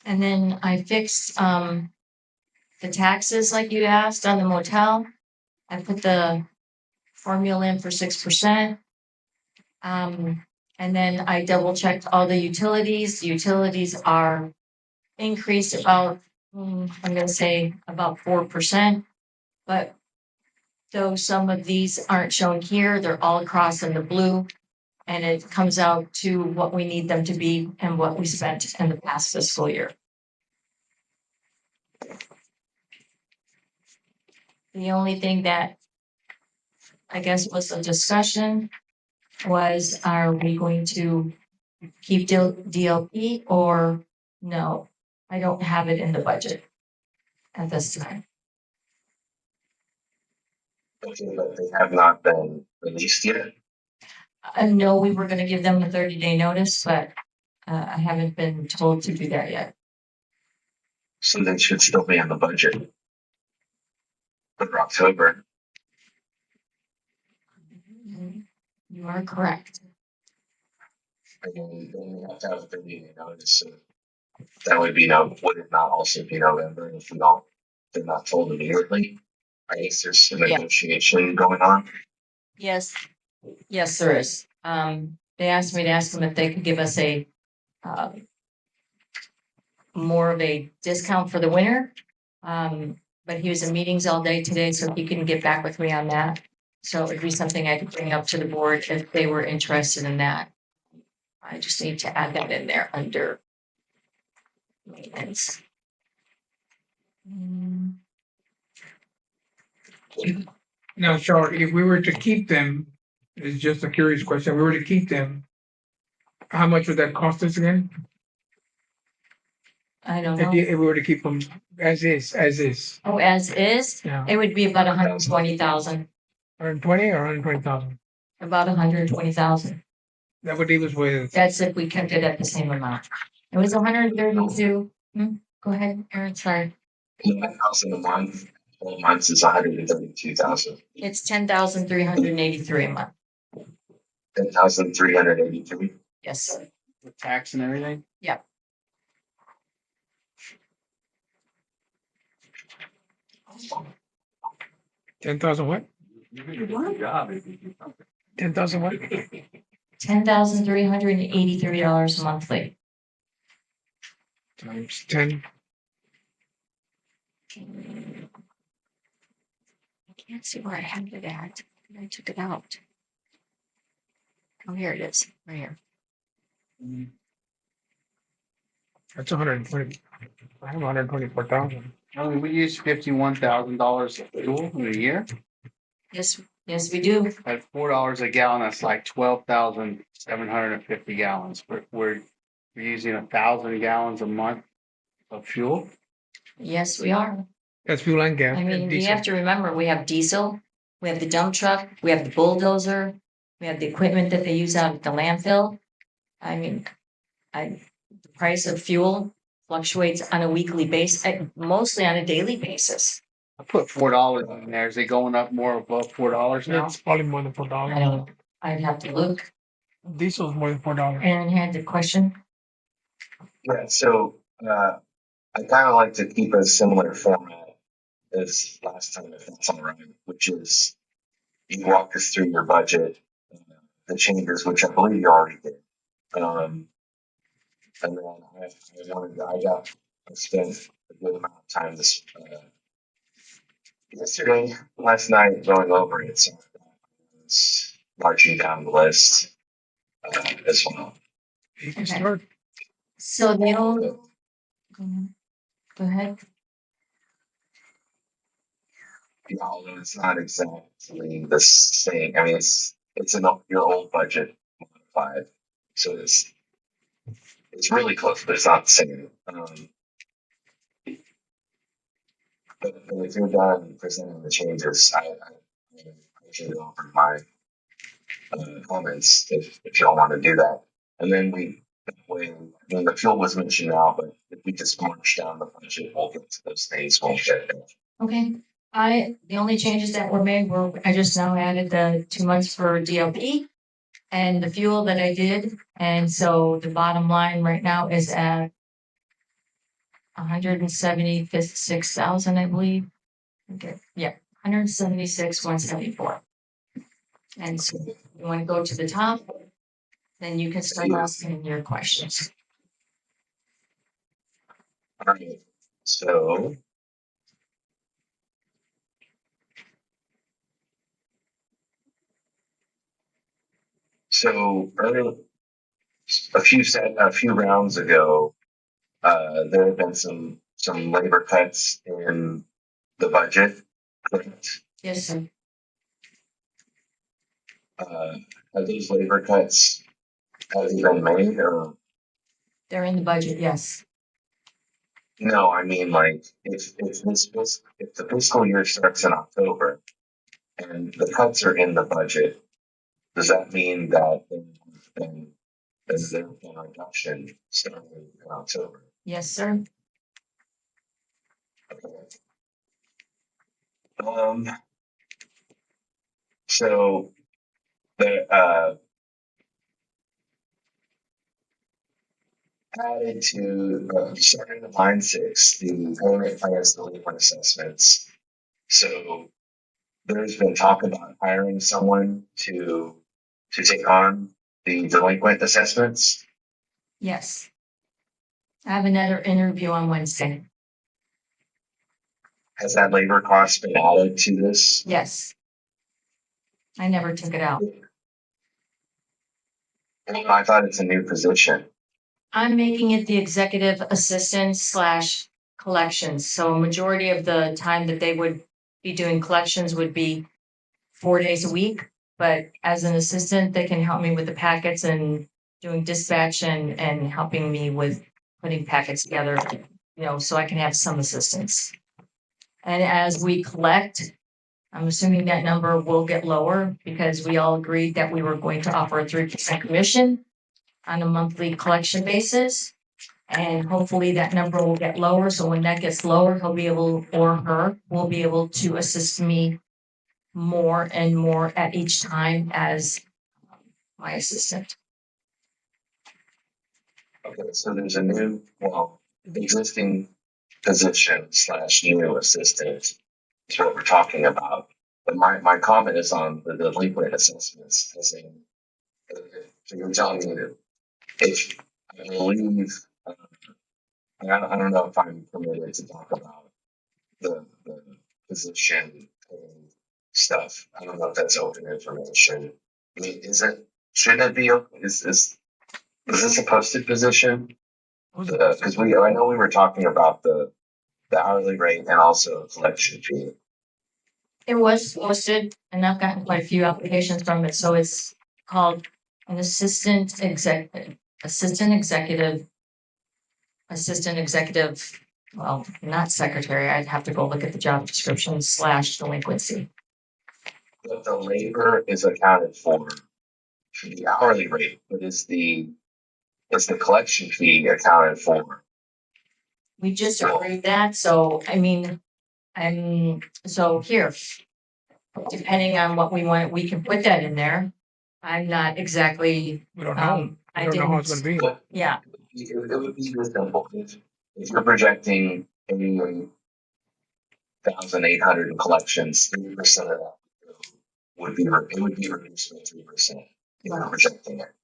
And then I fixed the taxes like you asked on the motel. I put the formula in for 6%. And then I double checked all the utilities. The utilities are increased about, I'm gonna say about 4%. But though some of these aren't shown here, they're all across in the blue. And it comes out to what we need them to be and what we spent in the past fiscal year. The only thing that I guess was a discussion was, are we going to keep DLP or no? I don't have it in the budget at this time. Okay, but they have not been released yet. I know we were gonna give them a 30-day notice, but I haven't been told to do that yet. So they should still be in the budget for October. You are correct. I mean, then we have to have a 30-day notice. So that would it not also be November if they're not told immediately? I guess there's a negotiation going on. Yes, there is. They asked me to ask them if they could give us a more of a discount for the winter. But he was in meetings all day today, so he couldn't get back with me on that. So it'd be something I could bring up to the board if they were interested in that. I just need to add that in there under maintenance. Now, Charlotte, if we were to keep them, it's just a curious question. If we were to keep them, how much would that cost us again? I don't If know. we were to keep them as is. Oh, as is, Yeah. it would be about 120,000. 120 or 120,000? About 120,000. That would leave us with. That's if we kept it at the same amount. It was 132. Go ahead, Aaron. Sorry. 11,000 a month. 12 months is 132,000. It's 10,383 a month. 10,383. Yes, sir. With tax and everything? Yep. $10,000 what? Good job. 10,000 what? $10,383 monthly. Times 10. I can't see where I had it at. I took it out. Oh, here it is, right here. That's 120. I have 124,000. I mean, we use $51,000 of fuel in a year. Yes, we do. At $4 a gallon, that's like 12,750 gallons. We're using 1,000 gallons a month of fuel. Yes, we are. That's fuel and gas. I mean, and you diesel. have to remember, we have diesel, we have the dump truck, we have the bulldozer, we have the equipment that they use out at the landfill. I mean, the price of fuel fluctuates on a weekly basis, mostly on a daily basis. I put $4 in there. Is it going up more above $4 now? It's probably more than $4. I don't, I'd have to look. Diesel's more than $4. Aaron had the question. Yeah, so I kind of like to keep a similar format as last time, if that's all right, which is you walk us through your budget, the changes, which I believe you already did. And then I spent a good amount of time last night going over it. So I was marching down the list as well. You can Okay. start. So they'll, go ahead. Yeah, although it's not exactly the same. I mean, it's your old budget modified, so it's really close, but it's not the same. But if you're done presenting the changes, I should go over my comments if y'all want to do that, and then the fuel was mentioned now, but if we just march down the budget, we'll get to those things. We'll get there. Okay, the only changes that were made were, I just now added the 2 months for DLP and the fuel that I did. And so the bottom line right now is at 176,000, I believe. Okay, yeah, 176,174. And so you want to go to the top, then you can start asking your questions. All right. So early, a few rounds ago, there have been some labor cuts in the budget, correct? Yes, sir. Have these labor cuts have they been made, or They're in the budget, yes. no? I mean, like if the fiscal year starts in October and the cuts are in the budget, does that mean that there's been a reduction starting in October? Yes, sir. Okay. So the added to starting the line 6, the payment plans delinquent assessments. So there's been talk about hiring someone to take on the delinquent assessments. Yes. I have another interview on Wednesday. Has that labor cost been added to this? Yes. I never took it out. I thought it's a new position. I'm making it the executive assistant slash collections. So a majority of the time that they would be doing collections would be 4 days a week. But as an assistant, they can help me with the packets and doing dispatch and helping me with putting packets together, so I can have some assistance. And as we collect, I'm assuming that number will get lower because we all agreed that we were going to offer a 3% commission on a monthly collection basis. And hopefully that number will get lower. So when that gets lower, he'll be able, or her will be able to assist me more and more at each time as my assistant. Okay, so there's a new, existing position slash new assistant is what we're talking about. But my comment is on the delinquent assessments, as in, so you're telling me that if I believe, I don't know if I'm permitted to talk about the position and stuff. I don't know if that's open information. I mean, shouldn't it be open? Is this a posted position? Because I know we were talking about the hourly rate and also collection fee. It was posted and I've gotten quite a few applications from it. So it's called an assistant executive, well, not secretary. I'd have to go look at the job description / delinquency. But the labor is accounted for the hourly rate, but is the collection fee accounted for? We just agreed that, so I mean, so here, depending on what we want, we can put that in there. I'm not exactly, We don't know. I We don't know how it's gonna didn't, be. yeah, It would be this simple. If you're projecting 88,800 in collections, 3% of that would be reduced by 3%. You're projecting it.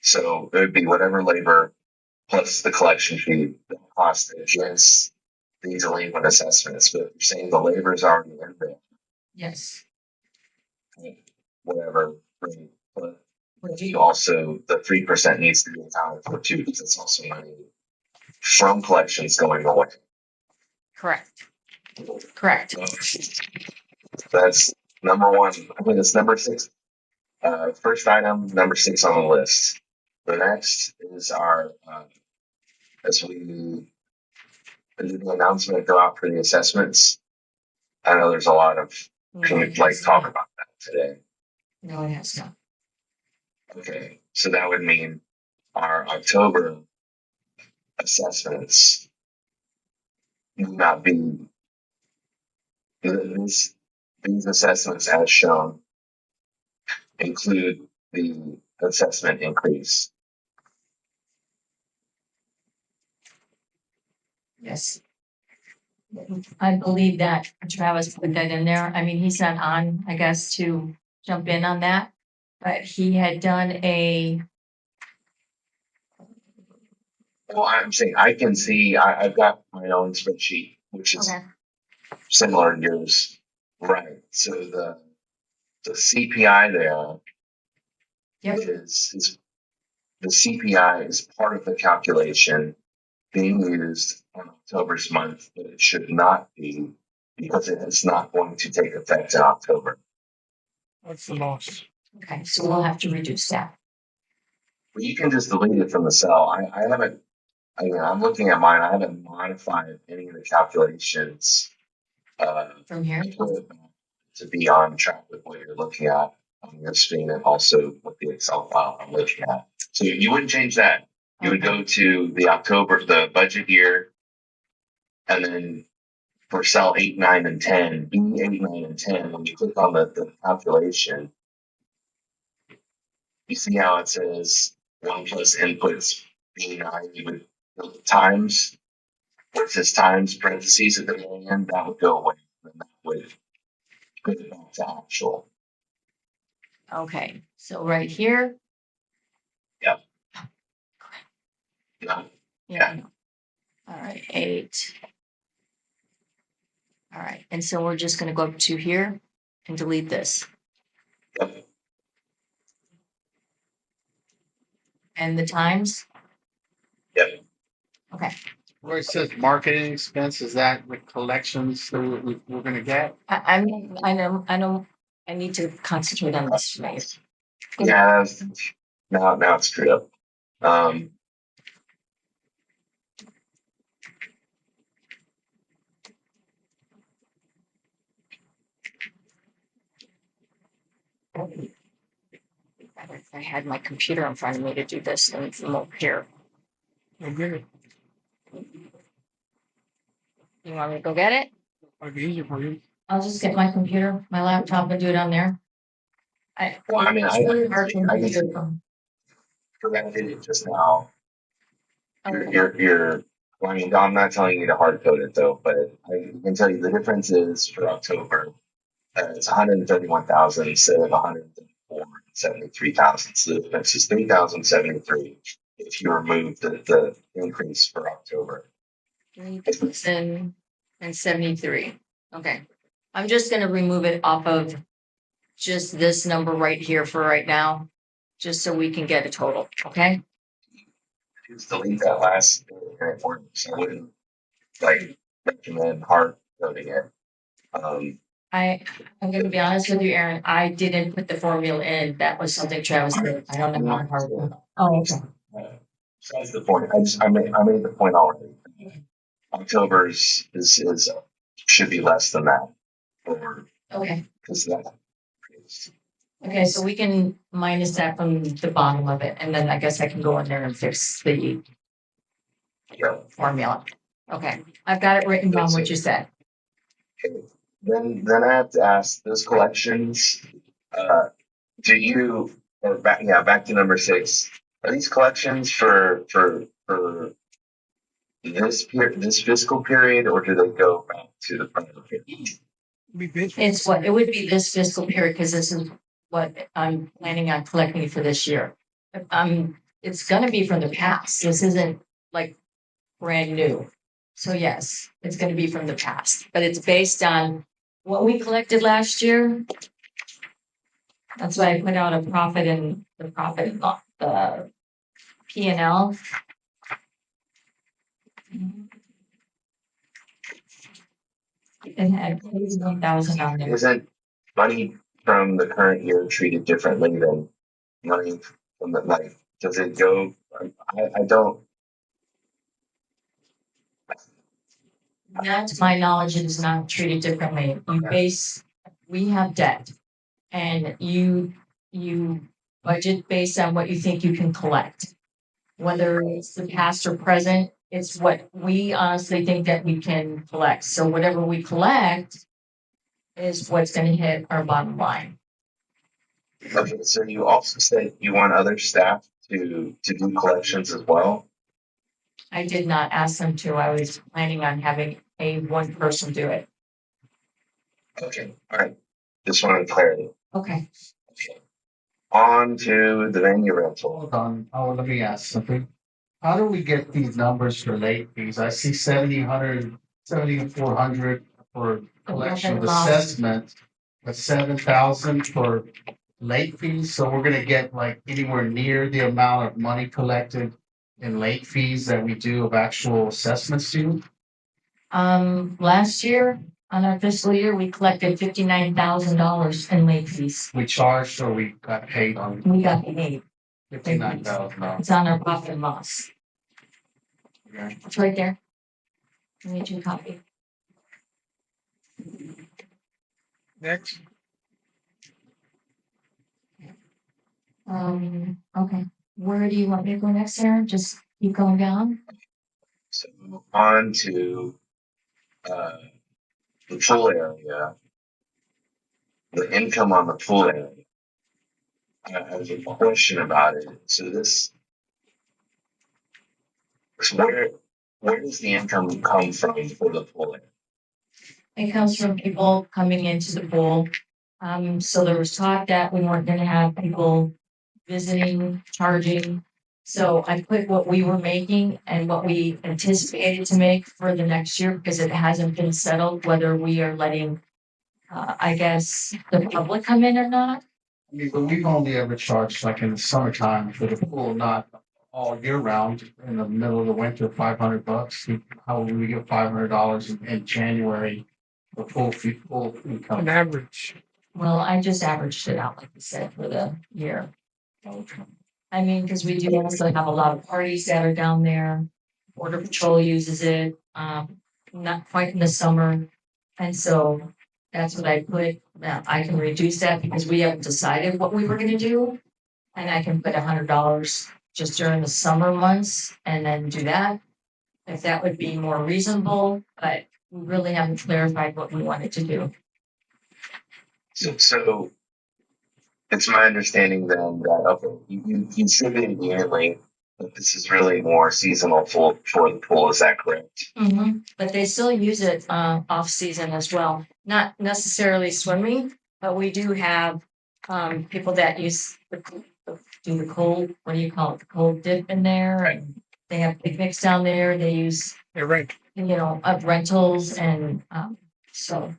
So it would be whatever labor plus the collection fee that cost against the delinquent assessments. But if you're saying the labor is already in there, yes. whatever rate, but you also the 3% needs to be accounted for too, because it's also money from collections going away. Correct. Correct. That's number one. I think it's number 6. First item, number 6 on the list. The next is our as we did the announcement go out for the assessments. I know there's a lot of talk about that today. No, it has not. Okay, so that would mean our October assessments would not be these assessments as shown include the assessment increase. Yes. I believe that Travis put that in there. I mean, he's not on, I guess, to jump in on that. But he had done a, Well, I'm saying I can see, I've got my own spreadsheet, which is okay, similar to yours. Right. So the CPI there Yep. is the CPI is part of the calculation being used on October's month, but it should not be because it is not going to take effect in October. What's the loss? okay, so we'll have to reduce that But you can just delete it from the cell. I haven't, I mean, I'm looking at mine. I haven't modified any of the calculations from here. to be on track with what you're looking at on your screen and also with the Excel file I'm looking at. So you wouldn't change that. You would go to the October, the budget year, and then for cell 8, 9, and 10, B 8, 9, and 10, when you click on the calculation, you see how it says 1 plus inputs B9, you would go times, where it says times parentheses at the very end, that would go away. And that would put it back to actual. Okay, so right here, Yeah. yeah. All right, 8. All right, and so we're just gonna go up to here and delete this. Yep. And the times, Yep. okay. Where it says marketing expense, is that the collections that we're gonna get? I know, I need to concentrate on this, right? Yeah, now it's screwed up. If I had my computer in front of me to do this thing from over here. Okay, You want me to go get it? might be easier for you. I'll just get my computer, my laptop and do it on there. Well, I mean, It's really hard for I me to can do from. corrected it just now. Okay. You're, well, I mean, I'm not telling you to hard code it though, but I can tell you the difference is for October, it's 131,000 instead of 174,73,000. So the difference is 3,073 if you remove the increase for October. 3,073. Okay. I'm just gonna remove it off of just this number right here for right now, just so we can get a total, okay? Just delete that last and it works. I wouldn't like recommend hard coding it. I'm gonna be honest with you, Aaron, I didn't put the formula in. That was something Travis did. I don't know how hard. Oh, okay. That's the point. I made the point already. October's is should be less than that, or Okay. because that. Okay, so we can minus that from the bottom of it, and then I guess I can go in there and fix the Yeah. formula. Okay, I've got it written down what you said. Okay. Then I have to ask those collections. Do you or back to number 6? Are these collections for this fiscal period, or do they go back to the prior period? It's what, it would be this fiscal period, because this is what I'm planning on collecting for this year. It's gonna be from the past. This isn't like brand new. So yes, it's gonna be from the past, but it's based on what we collected last year. That's why I put out a profit and the profit, the P and L. It had 1,000 on there. Isn't money from the current year treated differently than money from the like? Does it go? I don't. Not to my knowledge, it is not treated differently. We have debt. And you budget based on what you think you can collect. Whether it's the past or present, it's what we honestly think that we can collect. So whatever we collect is what's gonna hit our bottom line. Okay, so you also said you want other staff to do collections as well. I did not ask them to. I was planning on having one person do it. Okay, all right. Just wanted clarity. Okay. Okay. On to the venue rental. Hold on, let me ask something. How do we get these numbers for late fees? I see 7,400 for collection of assessment, but 7,000 for late fees. So we're gonna get like anywhere near the amount of money collected in late fees that we do of actual assessments due. Last year, on our fiscal year, we collected $59,000 in late fees. We charged or we got paid on We got paid. $59,000. It's on our profit and loss. Okay. It's right there. I need your copy. Next, Okay. Where do you want me to go next, Sarah? Just keep going down? So on to the pool area. The income on the pool area. I have a question about it. So where does the income come from for the pool area? It comes from people coming into the pool. So there was talk that we weren't gonna have people visiting, charging. So I put what we were making and what we anticipated to make for the next year, because it hasn't been settled whether we are letting, I guess, the public come in or not. I mean, but we've only ever charged like in the summertime for the pool, not all year round. In the middle of the winter, $500. How would we get $500 in January? The full an income. average. Well, I just averaged it out, like you said, for the year. I mean, because we do also have a lot of parties that are down there. Border Patrol uses it, not quite in the summer. And so that's what I put, that I can reduce that because we haven't decided what we were gonna do. And I can put $100 just during the summer months and then do that. If that would be more reasonable, but we really haven't clarified what we wanted to do. So it's my understanding then that okay, you contributed yearly, but this is really more seasonal for the pool. Is that correct? But they still use it off season as well. Not necessarily swimming, but we do have people that use do the cold, what do you call it, the cold dip in there, and they have picnics down there. They use You're right. Of rentals and so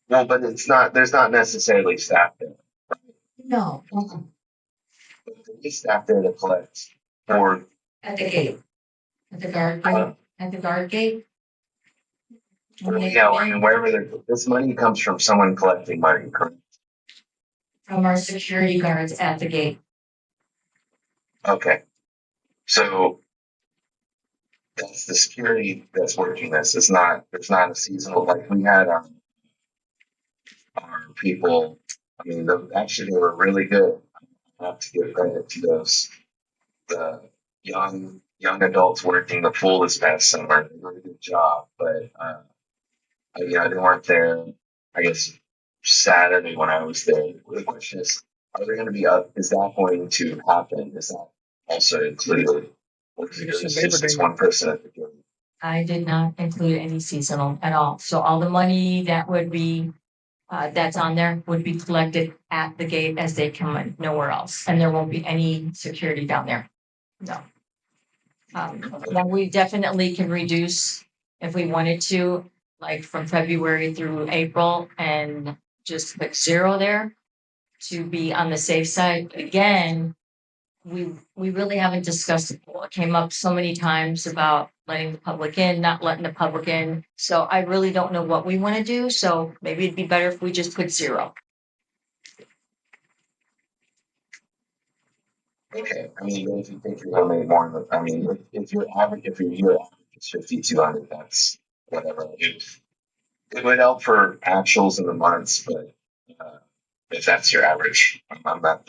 Well, but there's not necessarily staff there. no, There's staff there to collect or at the gate, at the guard gate, at the guard gate. When they yeah, come I in, mean wherever this money comes from someone collecting money, correct? from our security guards at the gate. Okay. So that's the security that's working this. It's not there's not a seasonal like we had our people. I mean actually they were really good. I have to give credit to those the young adults working the pool this past summer. They did a good job. But they weren't there I guess Saturday when I was there. The question is, are they gonna be up? Is that going to happen? Is that also included? Or is it It's a just Labor this Day. one person at the beginning? I did not include any seasonal at all. So all the money that would be that's on there would be collected at the gate as they come in, nowhere else, and there won't be any security down there. No. Then we definitely can reduce if we wanted to, like from February through April, and just put 0 there to be on the safe side. Again, we really haven't discussed it. It came up so many times about letting the public in, not letting the public in. So I really don't know what we want to do. So maybe it'd be better if we just put 0. Okay, I mean, if you think you're gonna make more, I mean, if your year average is 5,200, that's whatever. It would help for actuals in the months, but if that's your average, I'm not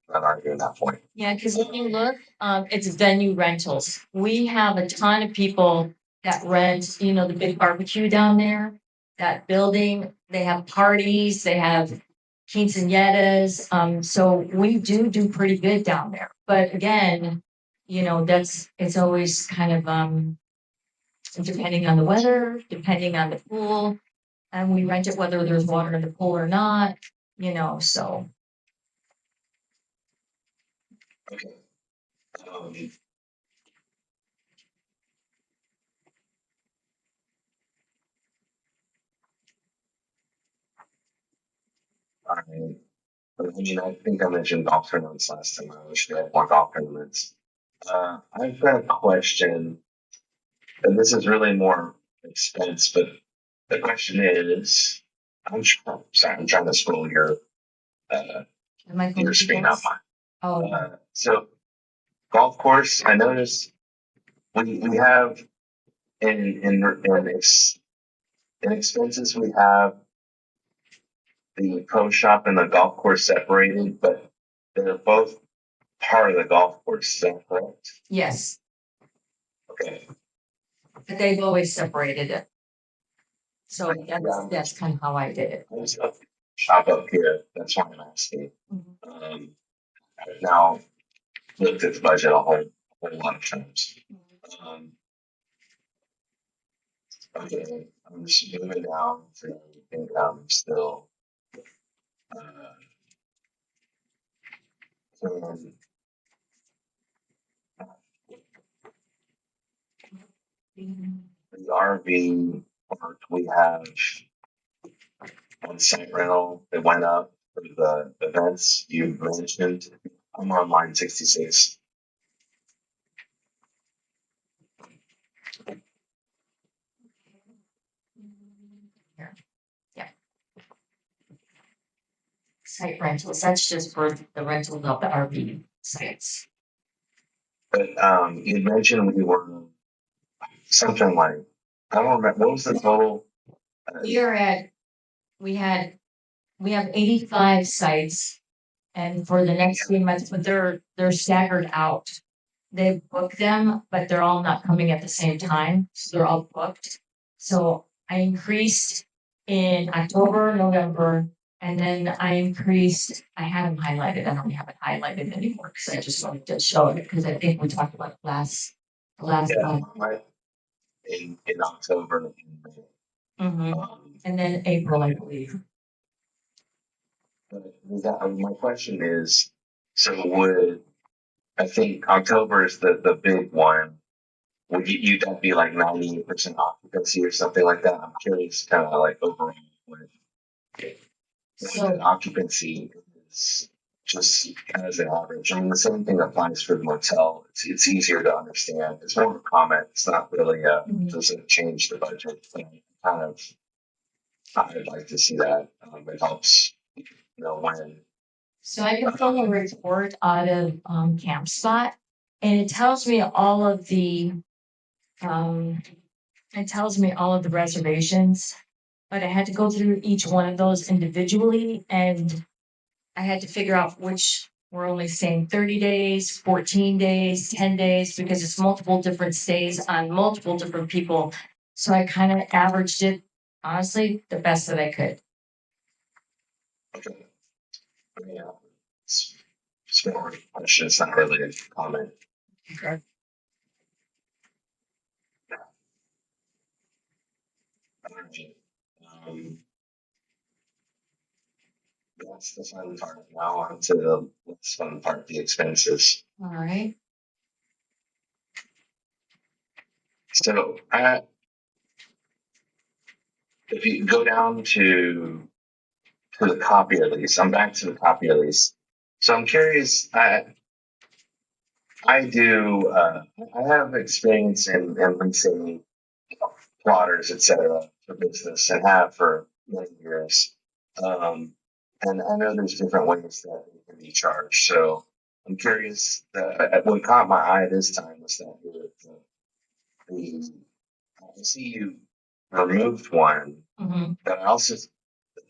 arguing that point. Yeah, because if you look, it's venue rentals. We have a ton of people that rent, the big barbecue down there, that building. They have parties, they have quinceañeras. So we do pretty good down there. But again, you know, it's always kind of, depending on the weather, depending on the pool. And we rent it whether there's water in the pool or not, you know, so. Okay. All right. I mean, I think I mentioned golf tournaments last time. I wish we had more golf tournaments. I've got a question, and this is really more expense, but the question is, sorry, I'm trying to scroll uh, Am I going your to screen, guess? not Oh, mine. So golf course, I noticed we have in expenses we have the pro shop and the golf course separated, but they're both part of the golf course. Is that correct? yes, Okay. but they've always separated it. So Yeah. that's kind of how I did it. I just have to shop up here. That's why I'm asking. I've now looked at the budget a whole lot of times. Um, okay, I'm just moving down to income still. And the RV park we have on site rental, it went up for the events you mentioned. I'm on line 66. Here, yeah. Site rentals, that's just for the rental of the RV sites. But you mentioned we were something like, I don't remember, what was the total? We are at, we had, we have 85 sites. And for the next 3 months, but they're staggered out. They book them, but they're all not coming at the same time, so they're all booked. So I increased in October, November, and then I had them highlighted. I don't have it highlighted anymore because I just wanted to show it because I think we talked about it last Yeah, month. in October and May. And then April, I believe. My question is, so would I think October is the big one? Would you that be like 98% occupancy or something like that? I'm curious, kind of like overall what So the occupancy is, just as an average. I mean, the same thing applies for the motel. It's easier to understand. It's more of a comment. It's not really doesn't change the budget. But kind of, I'd like to see that. It helps, when. So I can pull a report out of CampSpot, and it tells me all of the reservations, but I had to go through each one of those individually, and I had to figure out which were only saying 30 days, 14 days, 10 days, because it's multiple different stays on multiple different people. So I kind of averaged it, honestly, the best that I could. Okay. Yeah. It's more of a question. It's not really a comment. Okay. Um, that's the fun part. Now on to the less fun part, the expenses. All right. So if you go down to the copier lease, I'm back to the copier lease. So I'm curious. I have experience in leasing plotters, etc., for business, and have for many years. And I know there's different ways that it can be charged. So I'm curious. What caught my eye this time was that the I see you removed one, but I also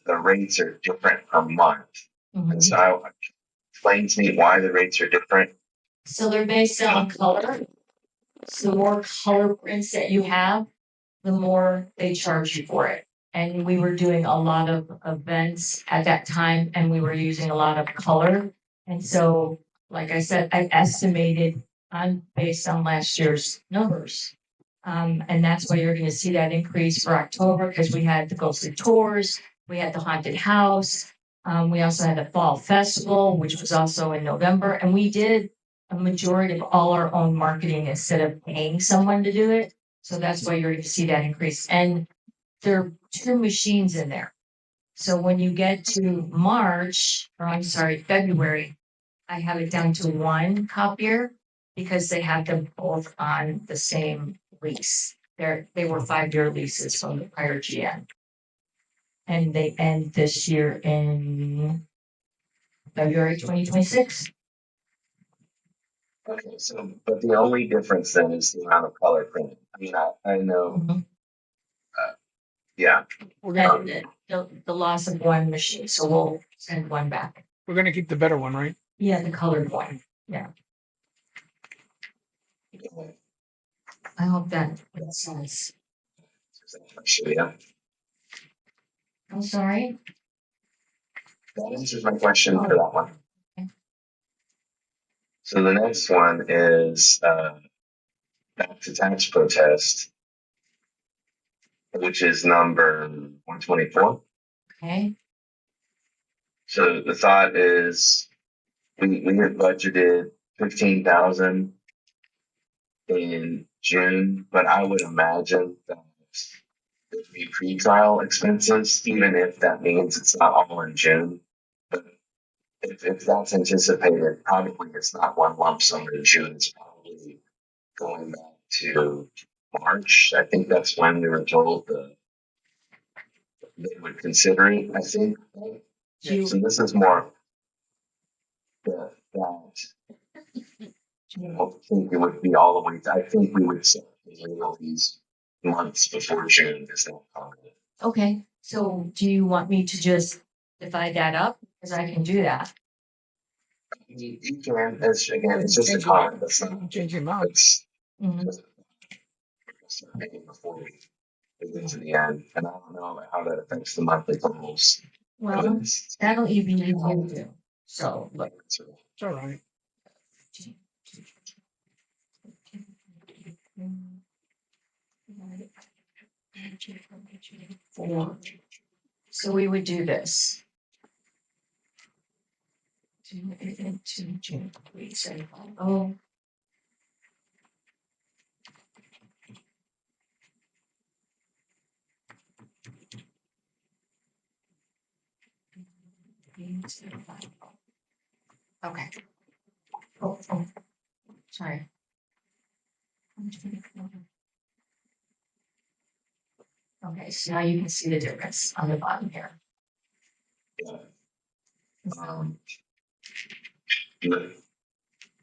the rates are different per month. And so explain to me why the rates are different. So they're based on color. So the more color prints that you have, the more they charge you for it. And we were doing a lot of events at that time and we were using a lot of color. And so, like I said, I estimated based on last year's numbers. And that's why you're gonna see that increase for October, because we had the ghostly tours, we had the haunted house. We also had the fall festival, which was also in November, and we did a majority of all our own marketing instead of paying someone to do it. So that's why you're gonna see that increase. And there are 2 machines in there. So when you get to March, or I'm sorry, February, I have it down to 1 copier because they have them both on the same lease. They were 5-year leases from the prior GM. And they end this year in February 2026. Okay, so, but the only difference then is the amount of color printed. I mean, I know, yeah, We're gonna, And the loss of 1 machine, so we'll send 1 back. we're gonna keep the better one, right? Yeah, the colored one. I hope that makes sense. yeah. I'm sorry. That answers my question for that one. Okay. So the next one is back to tax protest, which is number 124. Okay. So the thought is we had budgeted 15,000 in June, but I would imagine that there'd be pre-trial expenses, even if that means it's not all in June. But if that's anticipated, probably it's not one lump sum in June. It's probably going back to March. I think that's when we were told they would consider it. I think. Do you, So this is more that. I don't think it would be all the way. I think we would say all these months before June is that comment. okay, so do you want me to just divide that up? Because I can do that. You can, it's just a comment. That's not. Change the amount. It's Mhm. just making before we get to the end, and I don't know how that affects the monthly totals. Well, that'll even you do. So look. It's all right. So we would do this. Oh. Okay. Oh, sorry. Okay, so now you can see the difference on the bottom here. Um,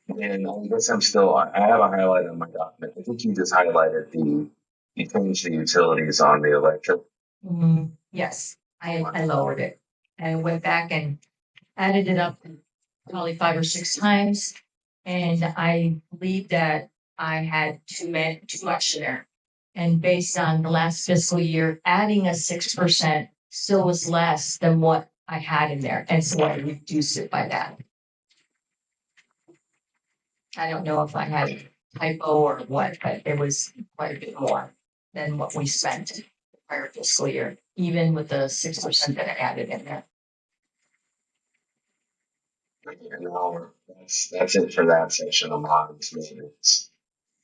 and I guess I have a highlight on my document. I think you just highlighted you changed the utilities on the electric. Yes, I lowered it. I went back and added it up probably 5 or 6 times. And I believe that I had too much there. And based on the last fiscal year, adding a 6% still was less than what I had in there. And so I reduced it by that. I don't know if I had a typo or what, but it was quite a bit more than what we spent the prior fiscal year, even with the 6% that I added in there. And now that's it for that section of bonds maintenance.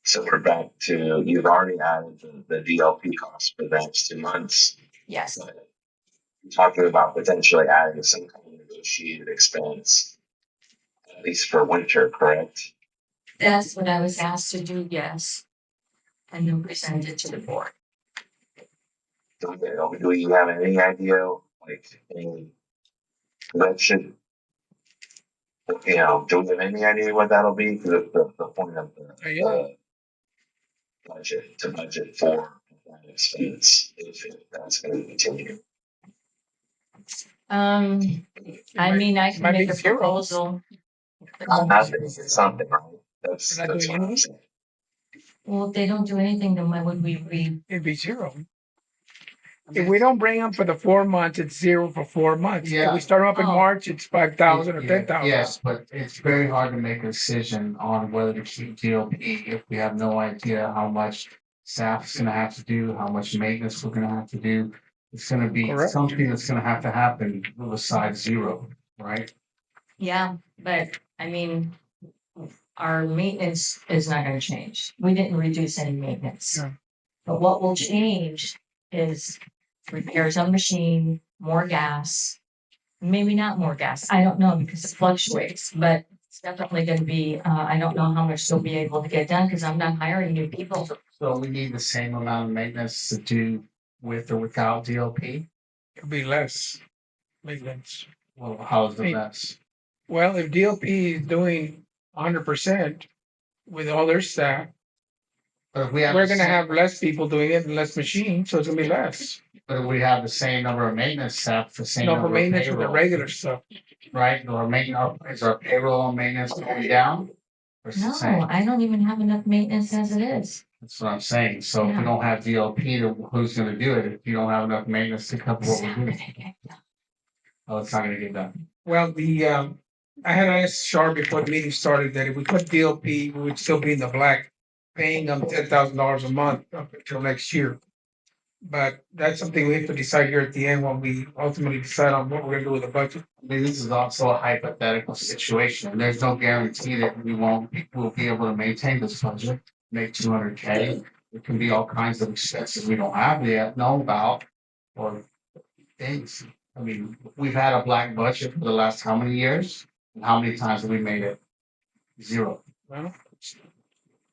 So we're back to you've already added the DLP cost for the next 2 months. Yes, But you're talking about potentially adding some kind of negotiated expense, at least for winter, correct? that's what I was asked to do, yes. And then present it to the board. Do we have any idea, like, that should, do we have any idea what that'll be? Because the point of the budget to budget for that expense, if that's going to continue. I mean, I can Might be make a zero. proposal. Nothing, it's something, right? That's We're not what doing I'm saying. Well, if they don't do anything, then why would we It'd be zero. If we don't bring them for the 4 months, it's zero for 4 months. If Yeah. we start them up in Oh. March, it's 5,000 or Yeah, 10,000. Yes, but it's very hard to make a decision on whether to keep GLP if we have no idea how much staff's gonna have to do, how much maintenance we're gonna have to do. It's gonna be Correct. something that's gonna have to happen besides zero, right? Yeah, but I mean, our maintenance is not gonna change. We didn't reduce any maintenance. No. But what will change is repairs on machine, more gas. Maybe not more gas. I don't know because it fluctuates, but it's definitely gonna be, I don't know how much they'll be able to get done because I'm not hiring new people. So we need the same amount of maintenance to do with or without DLP. It'll be less maintenance. Well, how's the Hey. best? Well, if DLP is doing 100% with all their staff, But if we have, we're the gonna same- have less people doing it and less machines, so it's gonna be less. but if we have the same number of maintenance staff, the same No, for number of maintenance with the payroll, regular stuff. right? Or maintenance, is our payroll and maintenance going down? Or it's the No, same? I don't even have enough maintenance as it is. That's what I'm saying. So if we Yeah. don't have DLP, then who's gonna do it? If you don't have enough maintenance to cover what we're doing, oh, it's not gonna get done. Well, I had asked Shar before the meeting started that if we put DLP, we would still be in the black, paying them $10,000 a month up until next year. But that's something we have to decide here at the end when we ultimately decide on what we're gonna do with the budget. I mean, this is also a hypothetical situation. There's no guarantee that we'll be able to maintain this budget, make 200K. There can be all kinds of expenses we don't have yet know about, or things. I mean, we've had a black budget for the last how many years? And how many times have we made it? Zero. Well,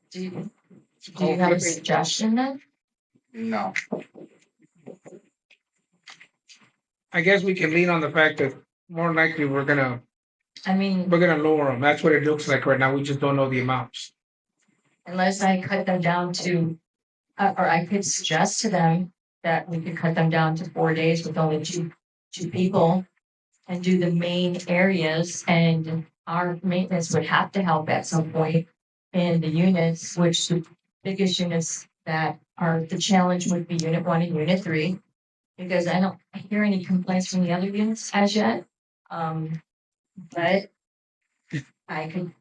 Do you have a suggestion then? No. I guess we can lean on the fact that more likely I mean, we're gonna lower them. That's what it looks like right now. We just don't know the amounts. unless I cut them down to, or I could suggest to them that we could cut them down to 4 days with only two people and do the main areas, and our maintenance would have to help at some point in the units, which the biggest units that are the challenge would be unit 1 and unit 3, because I don't hear any complaints from the other units as yet. But I could,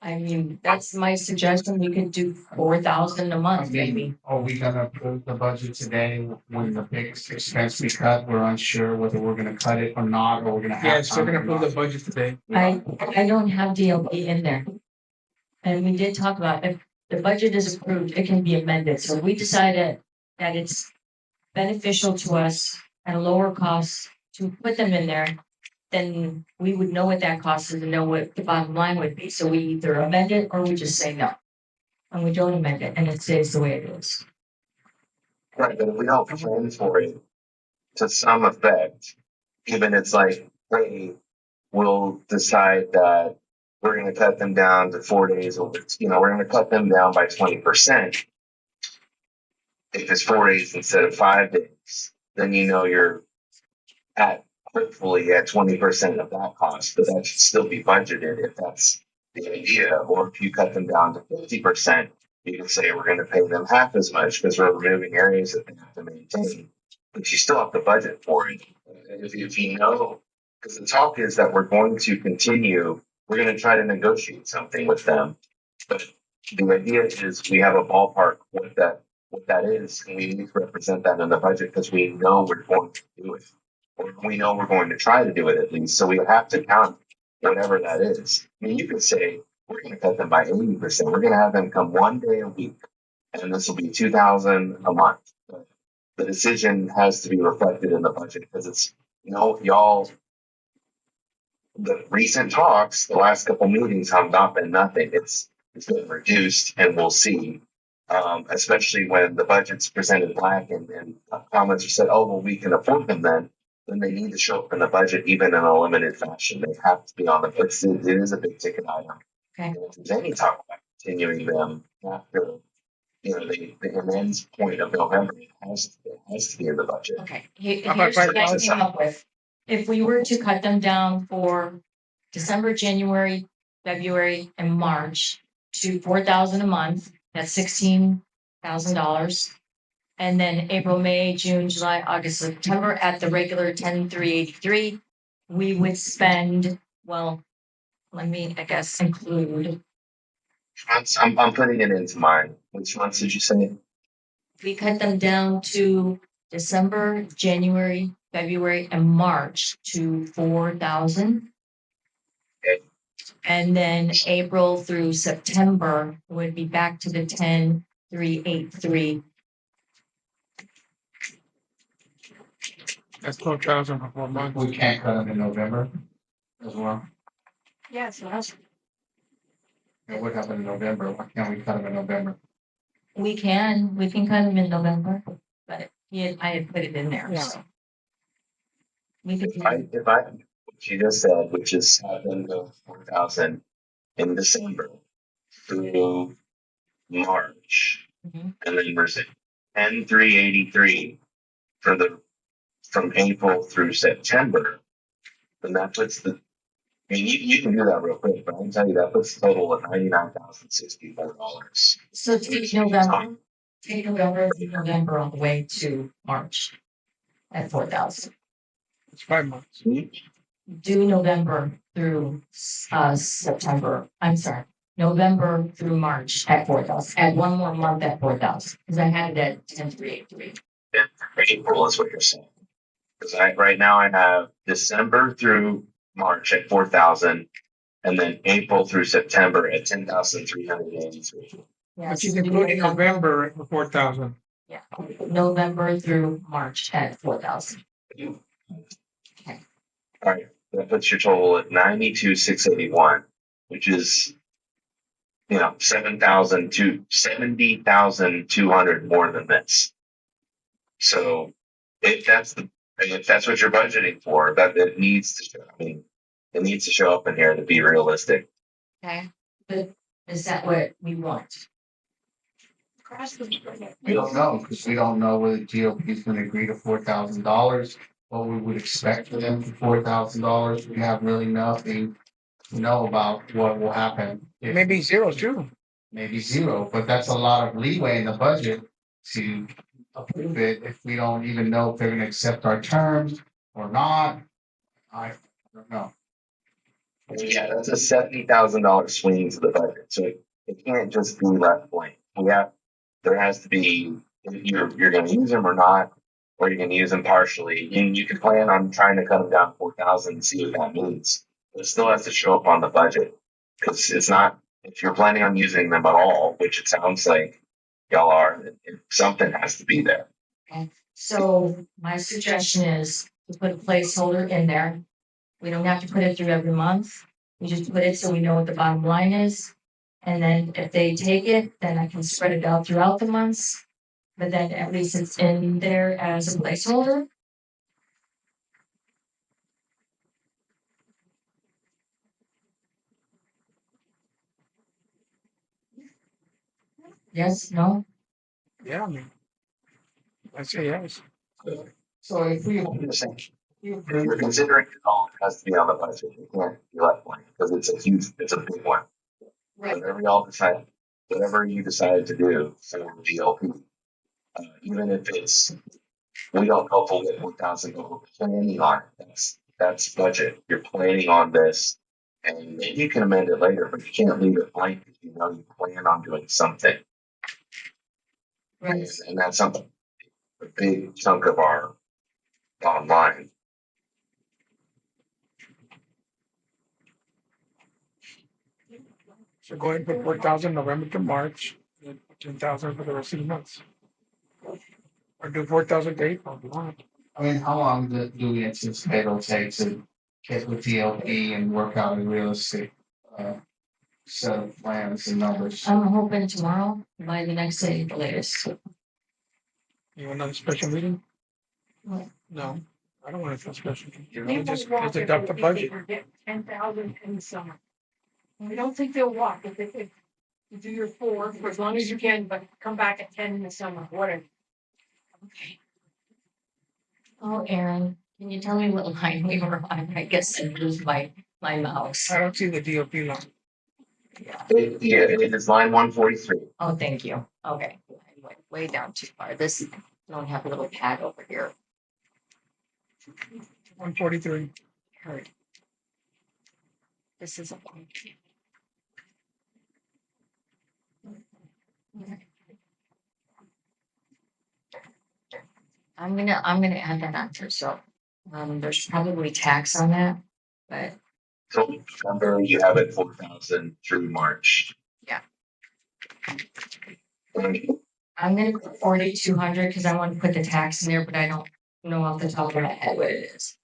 I mean, that's my suggestion. We could do 4,000 a I month, maybe. mean, are we gonna approve the budget today when the biggest expense we cut, we're unsure whether we're gonna cut it or not, or we're gonna have. Yes, we're time gonna or approve the not? budget today. I don't have DLP in there. And we did talk about if the budget is approved, it can be amended. So we decided that it's beneficial to us at a lower cost to put them in there. Then we would know what that cost is and know what the bottom line would be. So we either amend it or we just say no. And we don't amend it and it stays the way it is. Right, but if we don't plan for it to some effect, even it's like, hey, we'll decide that we're gonna cut them down to 4 days, or we're gonna cut them down by 20%. If it's 4 days instead of 5 days, then you're at hopefully at 20% of that cost, but that should still be budgeted if that's the idea. Or if you cut them down to 50%, you can say we're going to pay them half as much because we're removing areas that they have to maintain. But you still have to budget for it. If you know, because the talk is that we're going to continue, we're going to try to negotiate something with them. But the idea is we have a ballpark what that is, and we need to represent that in the budget because we know we're going to do it. Or we know we're going to try to do it at least. So we have to count whatever that is. I mean, you could say we're going to cut them by 80%. We're going to have them come 1 day a week, and this will be 2,000 a month. But the decision has to be reflected in the budget because it's y'all. The recent talks, the last couple meetings have not been nothing. It's been reduced, and we'll see. Especially when the budget's presented black and comments are said, oh, well, we can afford them then they need to show up in the budget even in a limited fashion. They have to be on the books. It is a big ticket item. Okay. And if there's any talk about continuing them after, the end point of November, it has to be in the budget. Okay, How about here's what I 5,000? came up with. If we were to cut them down for December, January, February, and March to 4,000 a month, that's $16,000. And then April, May, June, July, August, September at the regular 10,383. We would spend, well, let me, I guess, include, Months, I'm putting it into mine. Which months did you say? we cut them down to December, January, February, and March to 4,000. Okay. And then April through September would be back to the 10,383. That's 12,000 for 4 months. We can't cut them in November as well. Yes, that's. And what happened in November? Why can't we cut them in November? We can cut them in November, but yeah, I had put it in there, Yeah. so. We could do, If I, what you just said, which is have them go 4,000 in December through March, Mhm. and then we're saying 10,383 from April through September, then that puts the. I mean, you can do that real quick, but I can tell you that puts the total at $99,064. so take November all the way to March at 4,000. It's 5 months. Do November through, September, I'm sorry, November through March at 4,000. Add one more month at 4,000, because I had it at 10,383. And for April is what you're saying. Because right now I have December through March at 4,000, and then April through September at 10,383. But she's including November at 4,000. Yeah, November through March at 4,000. All right, that puts your total at 92,681, which is 70,200 more than this. So if that's what you're budgeting for, that it needs to show. I mean, it needs to show up in here to be realistic. Okay, but is that what we want? We don't know, because we don't know whether GOP is gonna agree to $4,000, what we would expect for them for $4,000. We have really nothing to know about what will happen. Maybe zero too. Maybe zero, but that's a lot of leeway in the budget to approve it if we don't even know if they're gonna accept our terms or not. I don't know. Yeah, that's a $70,000 swing to the budget. So it can't just be left blank. There has to be you're going to use them or not, or you're going to use them partially. And you can plan on trying to cut them down 4,000 and see what that means. But it still has to show up on the budget, because it's not, if you're planning on using them at all, which it sounds like y'all are, something has to be there. So my suggestion is to put a placeholder in there. We don't have to put it through every month. We just put it so we know what the bottom line is. And then if they take it, then I can spread it out throughout the months. But then at least it's in there as a placeholder. Yes, no? Yeah, I mean, I say yes. So if we I'm just saying, if you're considering it all, it has to be on the budget. It can't be left blank because it's a big one. Right. Whatever you decide to do for GLP, even if it's we don't know if we'll get 1,000, but we're planning on it. That's budget. You're planning on this, and maybe you can amend it later, but you can't leave it blank if you know you plan on doing something. Right. And that's something a big chunk of our bottom line. So go ahead and put 4,000 November to March, and 10,000 for the rest of the months. Or do 4,000 to April if you want. I mean, how long do we anticipate it'll take to get with DLP and work out a realistic set of plans and numbers? I'm hoping tomorrow, by the next day, the latest. You want another special meeting? What? No, I don't want a special meeting. Let's adopt the budget. Get 10,000 in the summer. I don't think they'll walk if you do your 4 for as long as you can, but come back at 10 in the summer, whatever. Okay. Oh, Aaron, can you tell me what line we were on? I guess I lose my mouse. I don't see the DOP line. Yeah. It is line 143. Oh, thank you. Okay. I went way down too far. This don't have a little pad over here. 143. Heard. This is a one. I'm gonna add that on too, so, there's probably tax on that, but So number you have it 4,000 through March. Yeah. And I'm gonna put 4,200 because I want to put the tax in there, but I don't know off the top of my head what it is.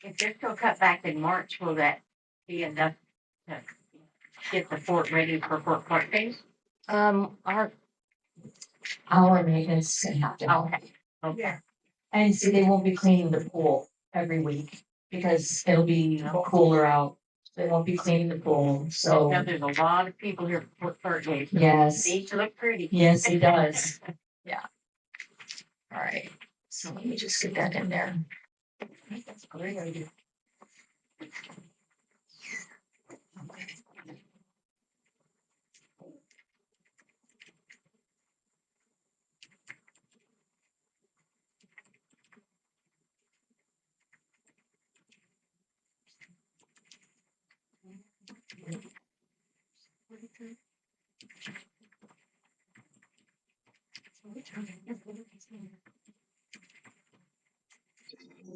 If they're still cut back in March, will that be enough to get the fort ready for Fort Clark Days? Our maintenance is gonna have to help. Okay. And see, they won't be cleaning the pool every week because it'll be cooler out. They won't be cleaning the pool, Now, so there's a lot of people here for Fort Clark Days. yes, Needs to look pretty. yes, he does. Yeah. All right, so let me just get that in there. That's a great idea.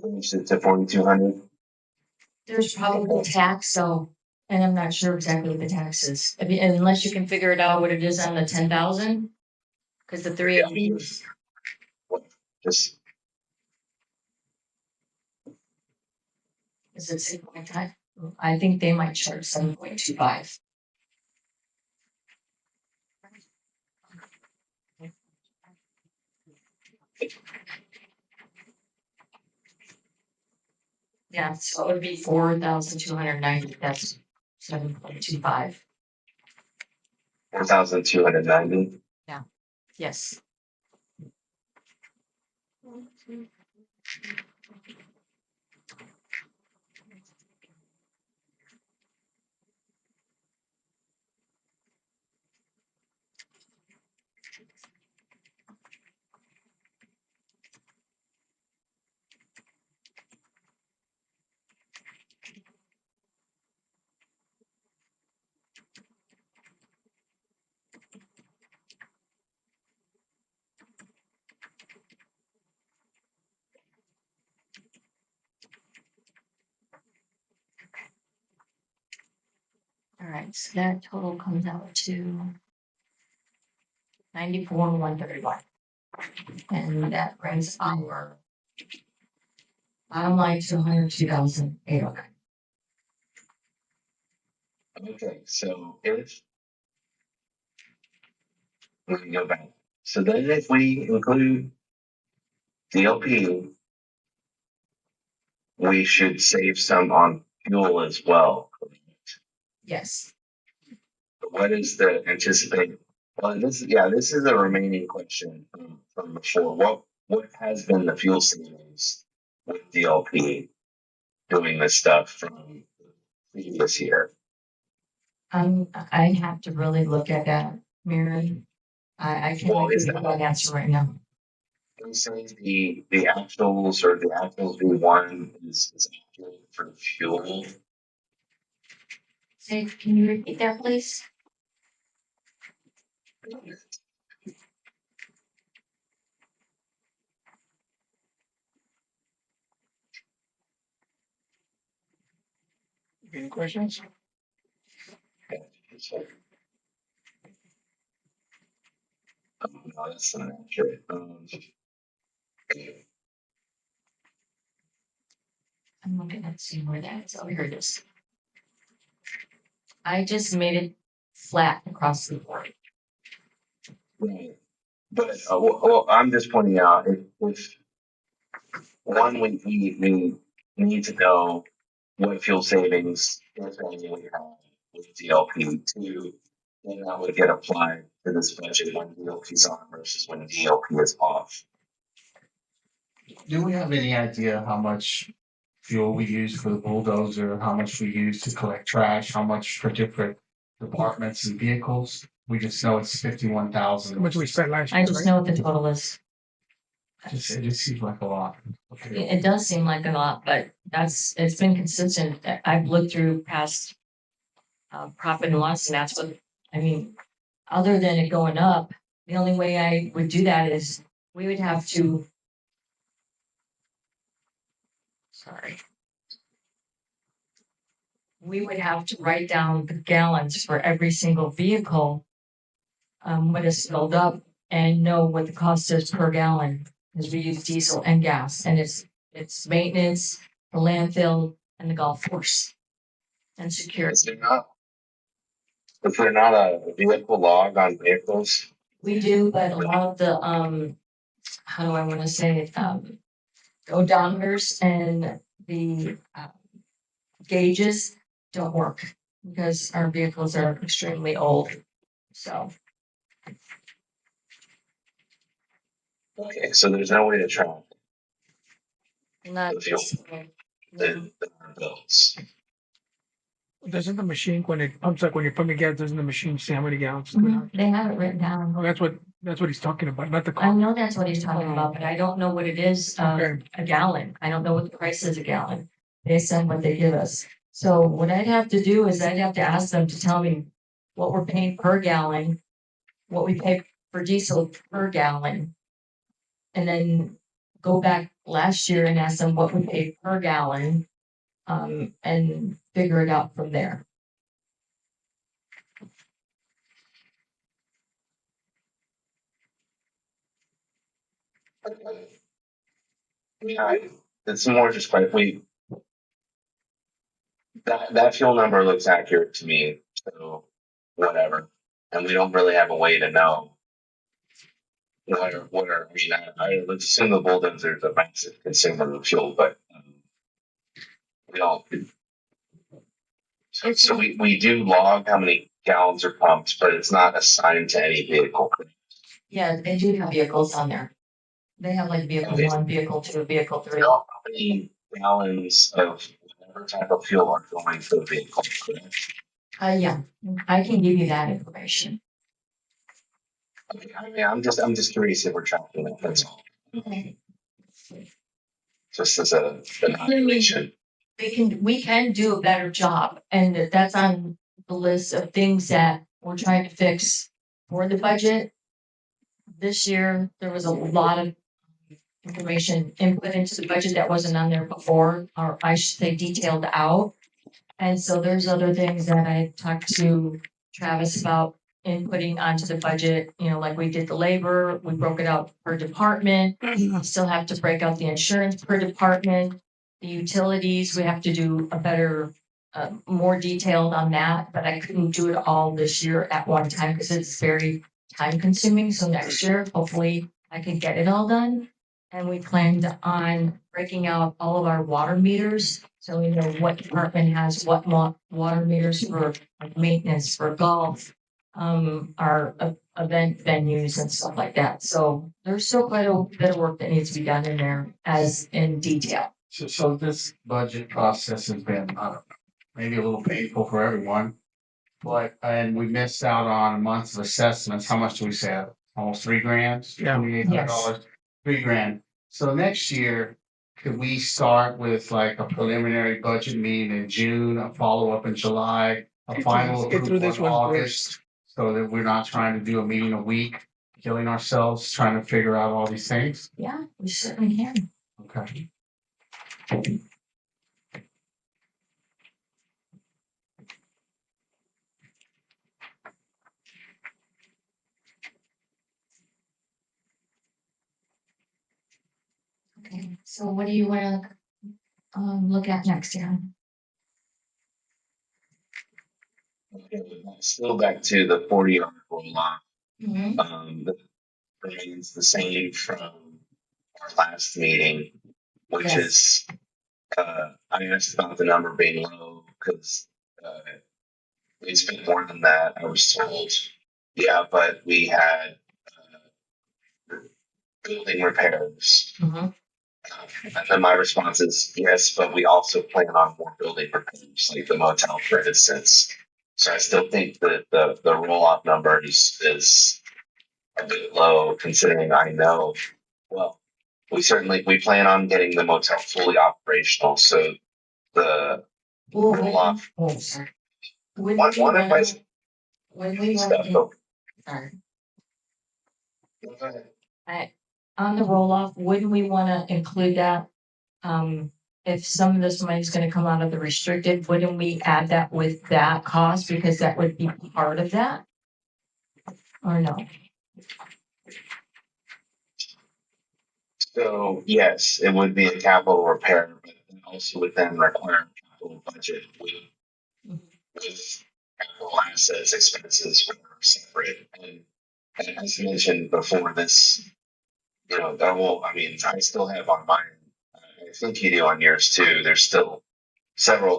finish it to 4,200. There's probably tax, so, and I'm not sure exactly what the tax is. I mean, unless you can figure it out what it is on the 10,000. Cause the 380 is, Just is it 6.5? I think they might charge 7.25. Yeah, so it would be 4,290, that's 7.25. 4,290. Yes. All right, so that total comes out to 94,131. And that brings our bottom line to 102,809. Okay, so if we can go back, so then if we include DLP, we should save some on fuel as well. Yes. But what is the anticipated? Well, this is a remaining question from before. What has been the fuel savings with DLP doing this stuff from previous year? I have to really look at that, Mary. I can't Well, is give you that answer right now. Can you say the actuals or the actuals V1 is accurate for fuel? Say, can you repeat that, please? Any questions? No, that's not accurate. I'm looking at see where that is. Oh, here it is. I just made it flat across the board. Right. But well, I'm just pointing out if one we need to know what fuel savings if any we have with DLP. Two, then that would get applied to this budget when DLP is on versus when DLP is off. Do we have any idea how much fuel we use for the bulldozer, how much we use to collect trash, how much for different departments and vehicles? We just know it's 51,000. How much we spent last I year, just right? know what the total is. It just seems like a lot. Okay. It does seem like a lot, but it's been consistent. I've looked through past profit and loss, and that's what, I mean, other than it going up, the only way I would do that is we would have to, sorry. We would have to write down the gallons for every single vehicle when it's filled up and know what the cost is per gallon, because we use diesel and gas, and it's maintenance, the landfill, and the golf course. And security. Is there not a vehicle log on vehicles? We do, but a lot of the how do I want to say it, odometers and the gauges don't work because our vehicles are extremely old. So Okay, so there's no way to track not the fuel, the bills. Doesn't the machine, when it pumps like when you're pumping gas, doesn't the machine say how many gallons? it's gonna- They have it written down. Oh, that's what he's talking about, not the I car. know that's what he's talking about, but I don't know what it is Okay. a gallon. I don't know what the price is a gallon based on what they give us. So what I'd have to do is I'd have to ask them to tell me what we're paying per gallon, what we pay for diesel per gallon. And then go back last year and ask them what we paid per gallon, and figure it out from there. It's more just like that fuel number looks accurate to me, so whatever. And we don't really have a way to know I would assume the bulldozers are a massive consumer of fuel, but we don't. So we do log how many gallons are pumped, but it's not assigned to any vehicle. Yeah, they do have vehicles on there. They have like vehicle Okay. 1, vehicle 2, vehicle 3. How many gallons of whatever type of fuel are going to the vehicle? Correct? Yeah, I can give you that information. Okay, I mean, I'm just curious if we're tracking that. That's all. Okay. Just as an evaluation. We can do a better job, and that's on the list of things that we're trying to fix for the budget. This year, there was a lot of information input into the budget that wasn't on there before, or I should say detailed out. And so there's other things that I talked to Travis about inputting onto the budget, like we did the labor, we broke it out per department. We still have to break out the insurance per department, the utilities, we have to do a better, more detailed on that, but I couldn't do it all this year at one time because it's very time consuming. So next year, hopefully I can get it all done. And we planned on breaking out all of our water meters, so we know what department has what water meters for like maintenance, for golf, our event venues and stuff like that. So there's still quite a bit of work that needs to be done in there as in detail. So this budget process has been, I don't know, maybe a little painful for everyone. And we missed out on a month of assessments. How much do we say? Almost $3,000? Yeah. $2,800, $3,000. So next year, could we start with like a preliminary budget meeting in June, a follow-up in July, a final Get through approval this in one August? So that we're not trying to do a meeting a week, killing ourselves, trying to figure out all these things? Yeah, we certainly can. Okay. Okay, so what do you want to look at next year? Still back to the 40-yard roll-off. Mhm. That remains the same from our last meeting, which Yes. is I asked about the number being low because we spent more than that. I was told, yeah, but we had building repairs. Mhm. And then my response is yes, but we also plan on more building repairs, like the motel, for instance. So I still think that the roll off number is a bit low considering I know, well, we plan on getting the motel fully operational. So the roll off, Sorry. one of my When we stuff, want, sorry, on the roll off, wouldn't we want to include that? If some of this money is going to come out of the restricted, wouldn't we add that with that cost because that would be part of that? Or no? so yes, it would be a capital repair, but it also would then require a capital budget with capital assets, expenses, which are separate. And as mentioned before, this, I mean, I still have on mine, I think you do on yours too. There's still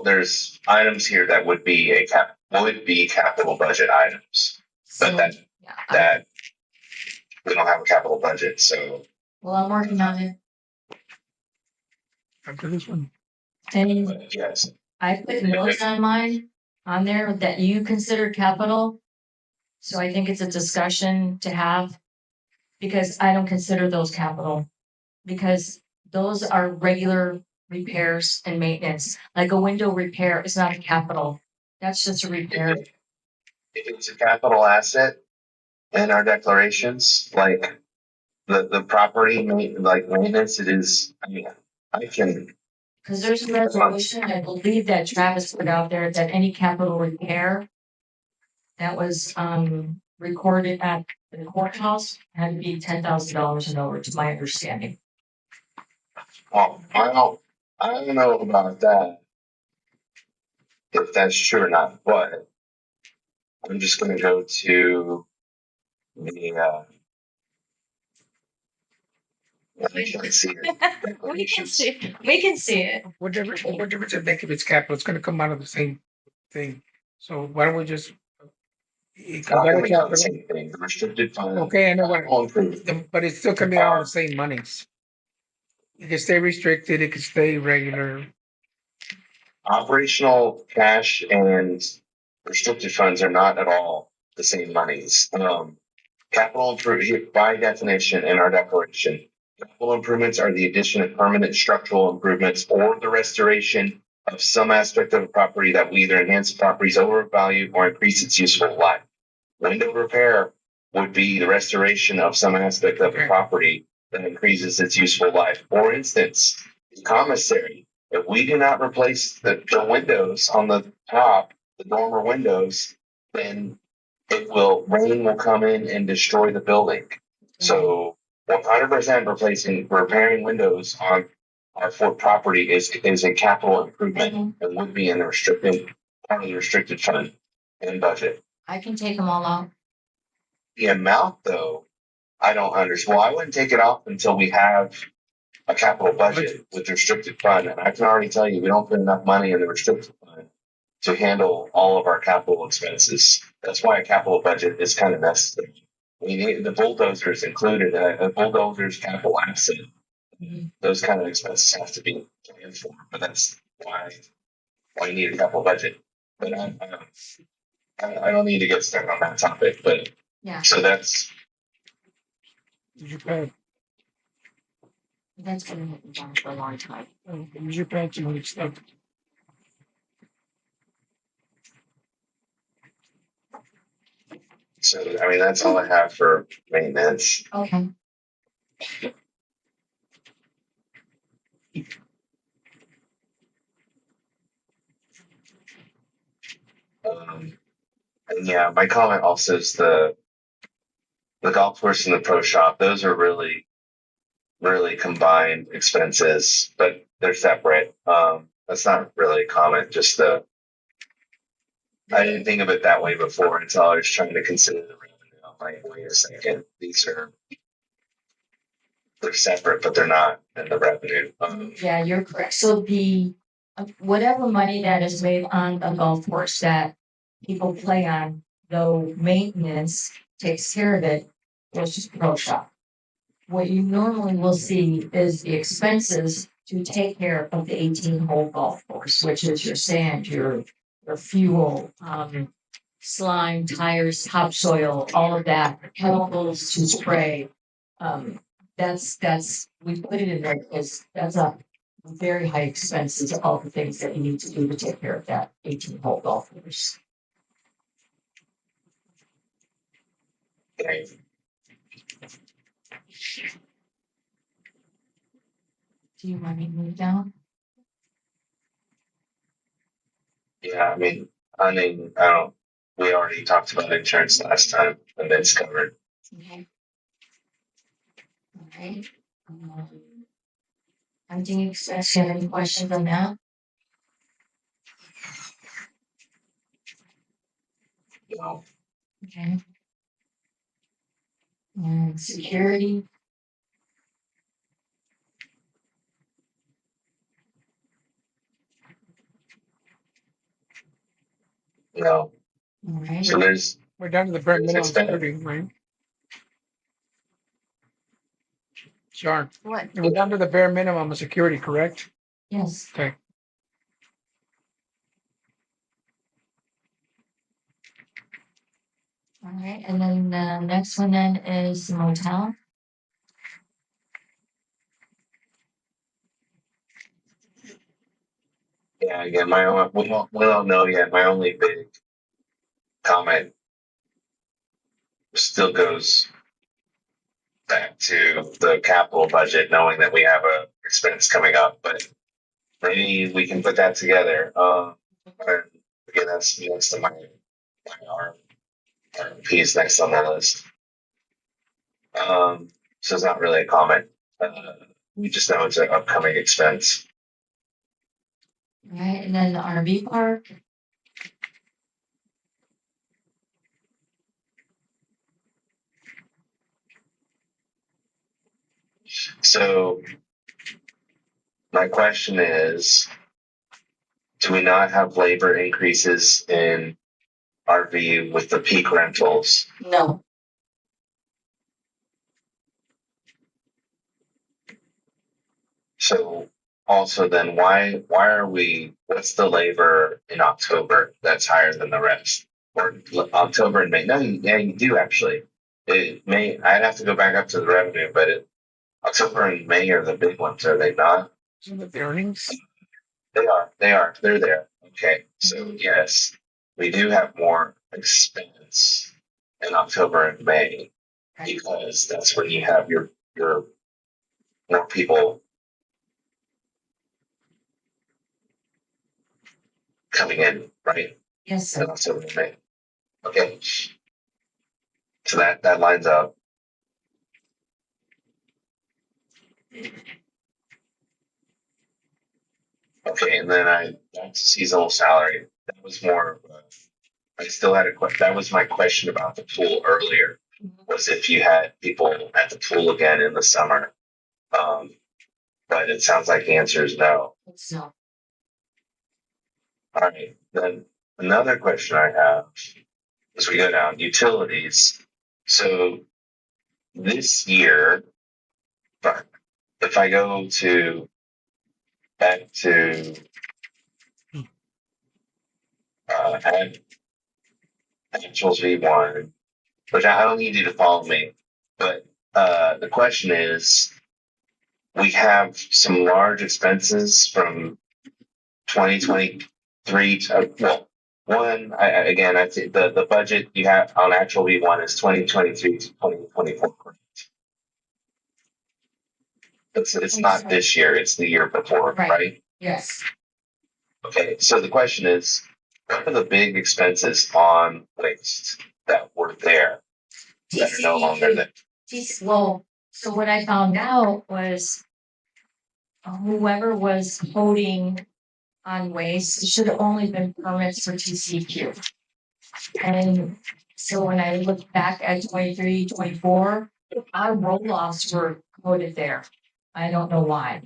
there's items here that would be capital budget items, but Yeah, that we don't have a capital budget. So, well, I'm working on it. After this one, And but yes, I put notes on mine on there that you consider capital. So I think it's a discussion to have because I don't consider those capital. Because those are regular repairs and maintenance. Like a window repair is not a capital. That's just a repair. if it's a capital asset in our declarations, like the property maintenance, it is. I mean, I can. Because there's a resolution, I believe that Travis put out there that any capital repair that was recorded at the courthouse had to be $10,000 and over, to my understanding. Well, I don't know about that, if that's true or not, but I'm just going to go to the, I can't see it. We can Declarations. see it. what difference it make if it's capital? It's gonna come out of the same thing. So why don't we just? It Not comes out gonna of be the capital. same thing. The restricted fund. Okay, I know Capital improvement. but it's still coming out of the same monies. It can stay restricted, it can stay regular. Operational cash and restricted funds are not at all the same monies. Capital improvement, by definition in our declaration, capital improvements are the addition of permanent structural improvements or the restoration of some aspect of a property that will either enhance the property's overall value or increase its useful life. Window repair would be the restoration of some aspect of the property that increases its useful life. For instance, commissary, if we do not replace the windows on the top, the dormer windows, then rain will come in and destroy the building. So 100% repairing windows on our Fort property is a capital improvement and would be in the part of the restricted fund and budget. I can take them all out. The amount though, I don't understand. Well, I wouldn't take it off until we have a capital budget with restricted fund. And I can already tell you, we don't put enough money in the restricted fund to handle all of our capital expenses. That's why a capital budget is kind of necessary. We need the bulldozers included, a bulldozer's capital asset. Those kind of expenses have to be planned for, but that's why you need a capital budget. But I don't need to get stuck on that topic, but Yeah. so that's. Did you pay? That's gonna happen down for a long time. Did you pay too much stuff? So, I mean, that's all I have for maintenance. Okay. And yeah, my comment also is the golf course and the pro shop. Those are really, really combined expenses, but they're separate. That's not really a comment, just I didn't think of it that way before until I was trying to consider the revenue. I'm like, wait a second, they're separate, but they're not in the revenue. Yeah, you're correct. So the whatever money that is made on a golf course that people play on, though maintenance takes care of it, goes to pro shop. What you normally will see is the expenses to take care of the 18-hole golf course, which is your sand, your fuel, slime, tires, topsoil, all of that, chemicals to spray. We put it in there because that's a very high expenses, all the things that you need to do to take care of that 18-hole golf course. Okay. Do you want me to move down? Yeah, I don't, we already talked about insurance last time and it's covered. Okay. All right. I think, do you have any questions on that? No, Okay. And security, no. all right. So there's, We're down to the bare minimum Expense. security, right? Sure. What? We're down to the bare minimum of security, correct? Yes. Okay. All right. And then the next one then is motel. yeah, again, we don't know yet. My only big comment still goes back to the capital budget, knowing that we have a expense coming up, but maybe we can put that together. Or, again, that's next to my RFPs next on the list. So it's not really a comment. We just know it's an upcoming expense. All right. And then the RV park. So my question is, do we not have labor increases in RV with the peak rentals? No. So also then what's the labor in October that's higher than the rest? Or October and May? No, you do actually. I'd have to go back up to the revenue, but October and May are the big ones, are they not? Isn't the earnings? They're there. Okay. So yes, we do have more expense in October and May because that's when you have your more people coming in, right? Yes, In sir. October and May. Okay. So that lines up. Okay, and then back to seasonal salary. That was more. I still had a question. That was my question about the pool earlier. Was if you had people at the pool again in the summer. But it sounds like the answer is no. So, All right. Then another question I have as we go down utilities. So this year, if I go back to add actuals V1, which I don't need you to follow me, but the question is, we have some large expenses from 2023 to, well, one, I think the budget you have on actual V1 is 2023 to 2024. It's not this year, it's the year before, right? yes. Okay, so the question is, what are the big expenses on waste that were there that are no longer there? Well, so what I found out was whoever was holding on waste should have only been permits for TCQ. And so when I look back at 23, 24, our roll-offs were coded there. I don't know why.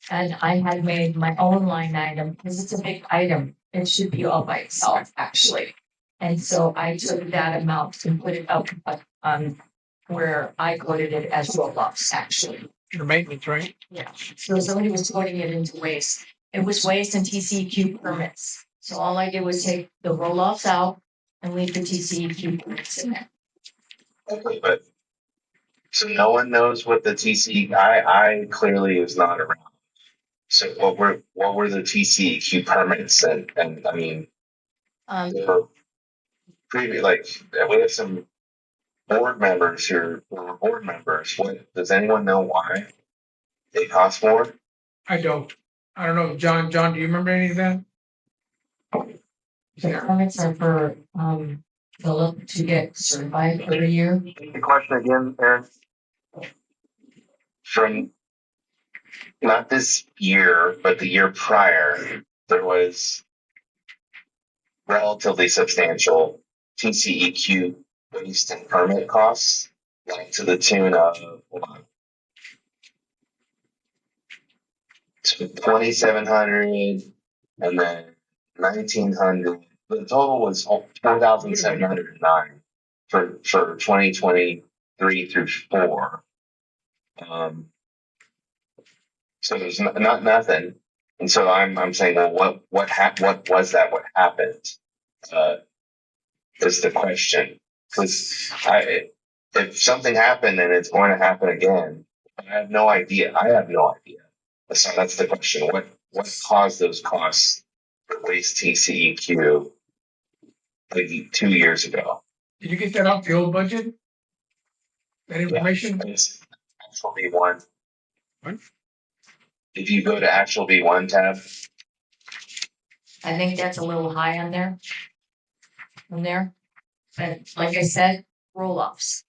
And I had made my own line item because it's a big item. It should be all by itself, actually. And so I took that amount and put it up where I coded it as roll-offs, actually. Your maintenance, right? Yeah. So somebody was putting it into waste. It was waste and TCQ permits. So all I did was take the roll-offs out and leave the TCEQ permits in there. Okay, but so no one knows what the TC. I clearly was not around. So what were the TCEQ permits and I mean they were previous like we have some board members who were board members. What does anyone know why they cost more? I don't know, John, do you remember any of that? The permits are for, Philip to get certified every year. The question again, Aaron. From not this year, but the year prior, there was relatively substantial TCEQ waste and permit costs, like to the tune of hold on, 2,700 and then 1,900. The total was 4,709 for 2023 through 4. So there's not nothing, and so I'm saying, well, what was that? What happened? Is the question, because if something happened and it's going to happen again, I have no idea. So that's the question. What caused those costs for waste TCEQ like 2 years ago? Did you get that off the old budget? That information? It's actual V1. What? If you go to actual V1 tab, I think that's a little high on there. On there. But like I said, roll-offs.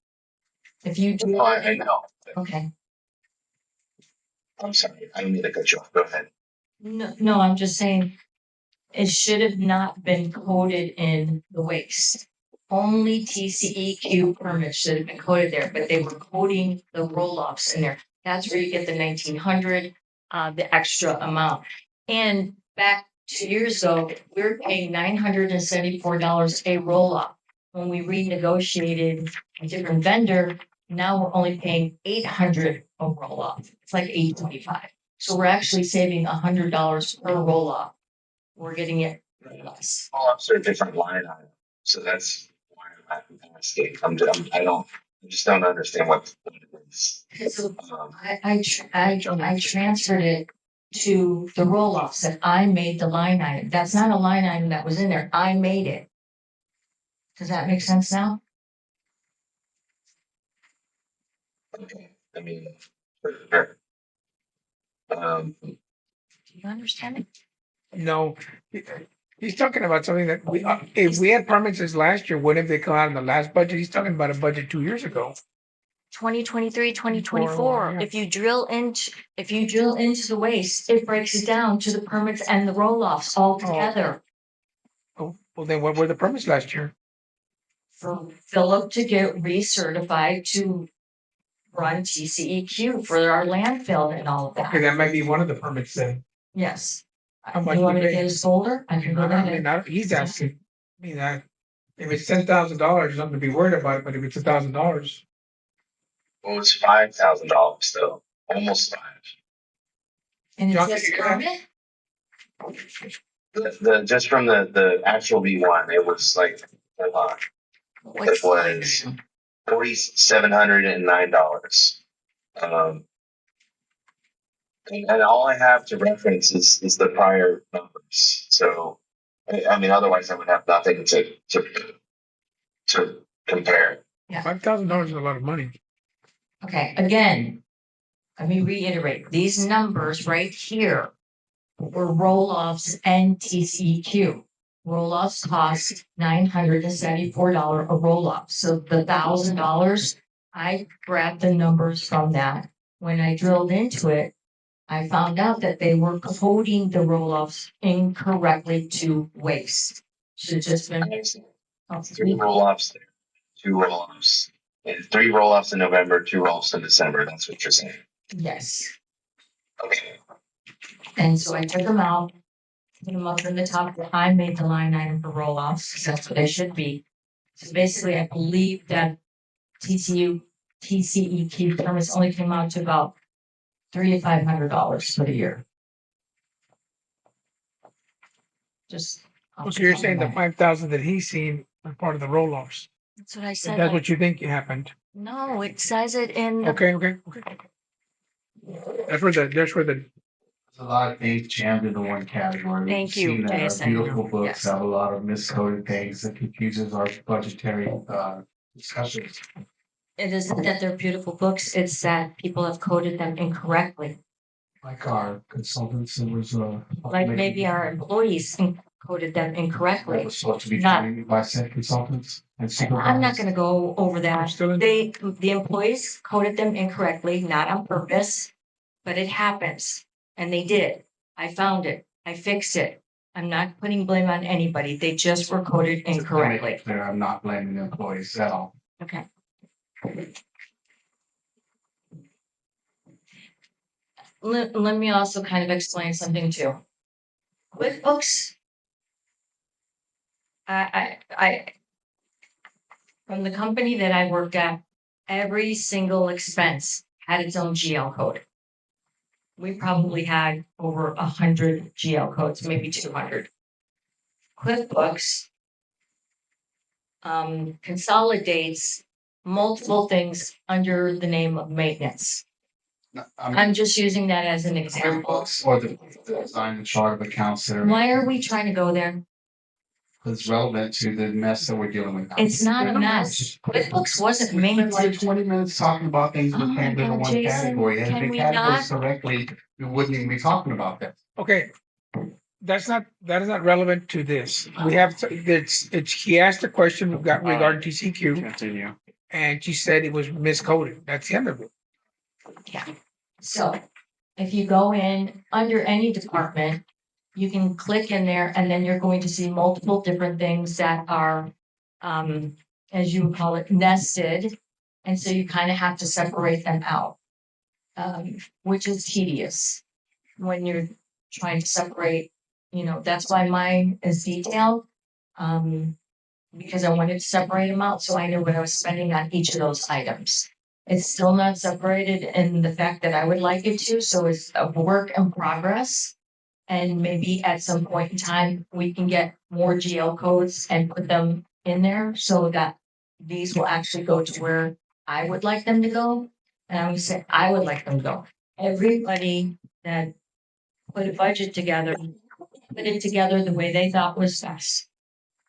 If you do. I know. Okay. I'm sorry. I don't need to cut you off. Go ahead. No, I'm just saying it should have not been coded in the waste. Only TCEQ permits should have been coded there, but they were coding the roll-offs in there. That's where you get the 1,900, the extra amount. And back 2 years ago, we were paying $974 a roll-off. When we renegotiated a different vendor, now we're only paying $800 a roll-off. It's like $825. So we're actually saving $100 per roll-off. We're getting it less. Roll-offs are a different line item, so that's why I'm asking. I just don't understand what it is. So Um, I transferred it to the roll-offs and I made the line item. That's not a line item that was in there. I made it. Does that make sense now? okay. I mean, sure. Do you understand it? No. He's talking about something that if we had permits this last year, wouldn't they come out in the last budget? He's talking about a budget 2 years ago. 2023, 2024. 24, yeah. If you drill into the waste, it breaks it down to the permits and the roll-offs all together. Oh, well, then what were the permits last year? For Philip to get recertified to run TCEQ for our landfill and all of Okay, that. that might be one of the permits then. Yes. How much You want we me to pay? get his folder? I can go I ahead mean, and. he's asking. I mean, if it's $10,000, something to be worried about. But if it's $1,000, Well, it was $5,000 though, almost 5. And John, it's did just you get permit? The just from the actual V1, it was like hold on, What's it was $4,709. And all I have to reference is the prior numbers. So, I mean, otherwise I would have nothing to compare. $5,000 is a lot of money. Okay, again, let me reiterate, these numbers right here were roll-offs and TCEQ. Roll-offs cost $974 a roll-off. So the $1,000, I grabbed the numbers from that. When I drilled into it, I found out that they were coding the roll-offs incorrectly to waste. Should just been. Oh, 3 roll-offs there, 2 roll-offs. And 3 roll-offs in November, 2 roll-offs in December. That's what you're saying. Yes. Okay. And so I took them out, put them up in the top. I made the line item for roll-offs, because that's what they should be. So basically, I believe that TCEQ permits only came out to about $300 to $500 for the year. Just. So you're saying the 5,000 that he's seen Or part of the roll-offs. That's what I If said. that's like- what you think happened. No, it says it in. the- Okay. That's where the There's a lot of things jammed into one category. Thank We've you, seen that our Jason. beautiful books Yes. have a lot of miscoded things that confuses our budgetary discussions. It isn't that they're beautiful books, it's that people have coded them incorrectly. Like our consultants, it was Like maybe our employees coded them that incorrectly. was supposed to be Not- trained by said consultants and I'm not supervisors. gonna go over I'm that. still in. The employees coded them incorrectly, not on purpose, but it happens. And they did. I found it. I fixed it. I'm not putting blame on anybody. They just were coded Just to make incorrectly. it clear, I'm not blaming the employees at all. Okay. Let me also kind of explain something too. QuickBooks. I from the company that I worked at, every single expense had its own GL code. We probably had over 100 GL codes, maybe 200. QuickBooks consolidates multiple things under the name of maintenance. No, I'm just using that as an example. QuickBooks or the design and chart of accounts that are Why are we trying to go there? it's relevant to the mess that we're dealing with. It's not a mess. QuickBooks wasn't We spent made like to. 20 minutes talking about things Oh we my can't do in God, one Jason, category. And can if we it categories not? correctly, we wouldn't even be talking about that. Okay. That is not relevant to this. We have, he asked a question regarding TCQ Continue. and she said it was miscoded. That's the end of it. Yeah. So if you go in under any department, you can click in there and then you're going to see multiple different things that are, as you would call it, nested. And so you kind of have to separate them out, which is tedious when you're trying to separate, that's why mine is detailed. Because I wanted to separate them out so I knew what I was spending on each of those items. It's still not separated in the fact that I would like it to, so it's a work in progress. And maybe at some point in time, we can get more GL codes and put them in there so that these will actually go to where I would like them to go. And I would say, I would like them to go. Everybody that put a budget together, put it together the way they thought was best.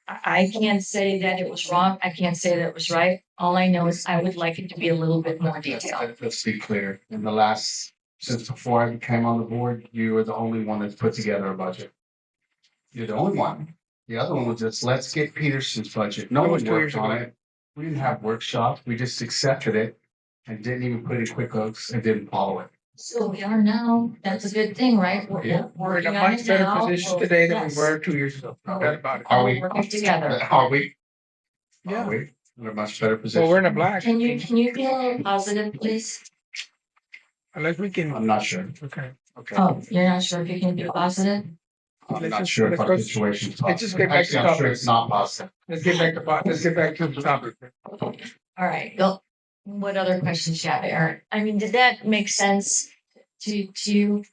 I can't say that it was wrong. I can't say that it was right. All I know is I would like it to be a little bit more detailed. Let's be clear. In the last, since before I came on the board, you were the only one that's put together a budget. You're the only one. The other one was just, let's get Peterson's budget. No That was one 2 worked years on ago. it. We didn't have workshops. We just accepted it and didn't even put it in QuickBooks and didn't follow it. So we are now, that's a good thing, right? Yeah. We're in a working on much it better now. position today than we Yes. were 2 years ago. No doubt about it. Are we? Working together. Are we? Yeah. Are we? We're in a much better position. Well, we're in a black. Can you be a little positive, please? Unless we can. I'm not sure. Okay. Okay. Oh, you're not sure if you can be positive? I'm Let's not just- sure if let's our go- situation's let's just positive. get back to Actually, I'm sure topic. it's not positive. Let's get back to the topic. All right, Bill, what other questions you have, Eric? I mean, did that make sense to you?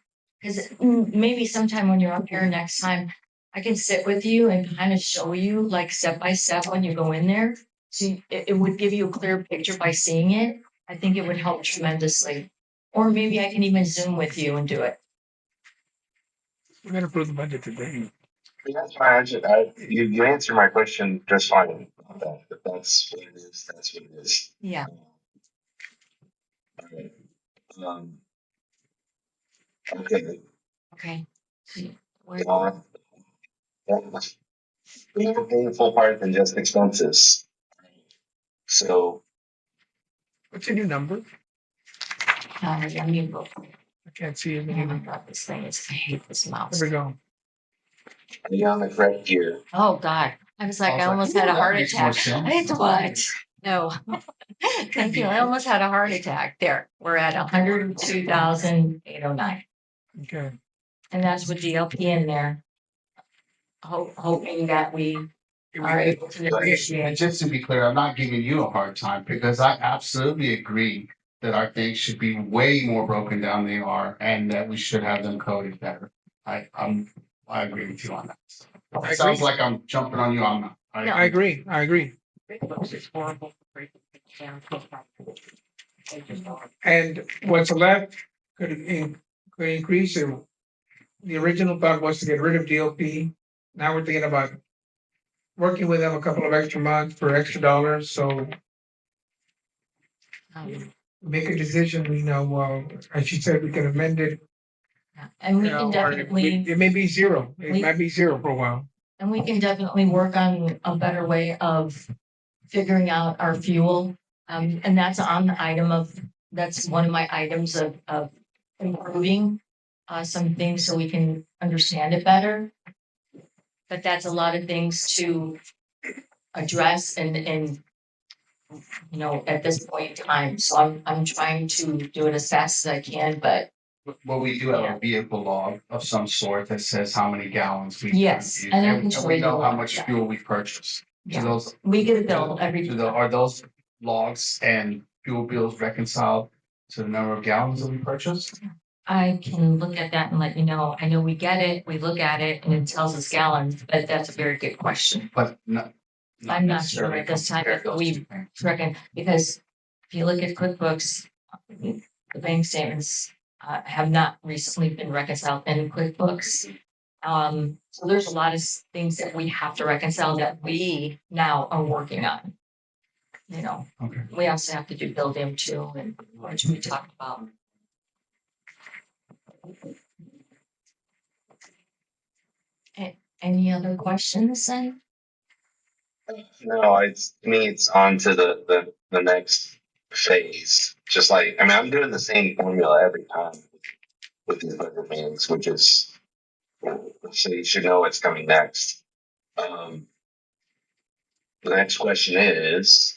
Because maybe sometime when you're up here next time, I can sit with you and kind of show you like step by step when you go in there. So it would give you a clear picture by seeing it. I think it would help tremendously. Or maybe I can even Zoom with you and do it. We're gonna approve the budget today. That's fine. You answered my question just fine. About that, but that's what it is. That's what it is. Yeah. All right. Okay. Okay. That's more painful part than just expenses. So What's your new number? Let me look. I can't see it. Oh my God, this thing is, I hate this mouse. There we go. are you on the correct gear? Oh, God. I was like, I was like, almost "Ooh, had a that heart makes more attack. sense." It's what? No. Thank you. I almost had a heart attack. There, we're at 102,809. Okay. And that's with GLP in there. Hoping that we are able to And negotiate. just to be clear, I'm not giving you a hard time because I absolutely agree that our things should be way more broken down than they are and that we should have them coded better. I agree with you on that. It sounds like I'm jumping on you. I'm not. No. I agree, I agree. QuickBooks is horrible. Down. And what's left could increase it. The original thought was to get rid of DLP. Now we're thinking about working with them a couple of extra months for extra dollars, so make a decision, as she said, we can amend it. And we you can know, or definitely, it may be zero, it we- might be zero for a while. and we can definitely work on a better way of figuring out our fuel. And that's on the item that's one of my items of improving some things so we can understand it better. But that's a lot of things to address and at this point in time. So I'm trying to do it as fast as I can, but But we do have a vehicle log of some sort that says how many gallons we. Yes, used, and I can and show we you know how that, much yeah. fuel we purchased. Do Yeah. those, we get a bill every. are those logs and fuel bills reconciled to the number of gallons that we purchased? I can look at that and let you know. I know we get it, we look at it, and it tells us gallons, but that's a very good question. But not. I'm not sure at this time, compare but those we two things. reckon, because if you look at QuickBooks, the bank statements have not recently been reconciled in QuickBooks. So there's a lot of things that we have to reconcile that we now are working on. Okay. We also have to do build-in too, and which we talked about. Any other questions then? No, to me, it's on to the next phase. Just like, I mean, I'm doing the same formula every time with these budget meetings, which is, so you should know what's coming next. The next question is,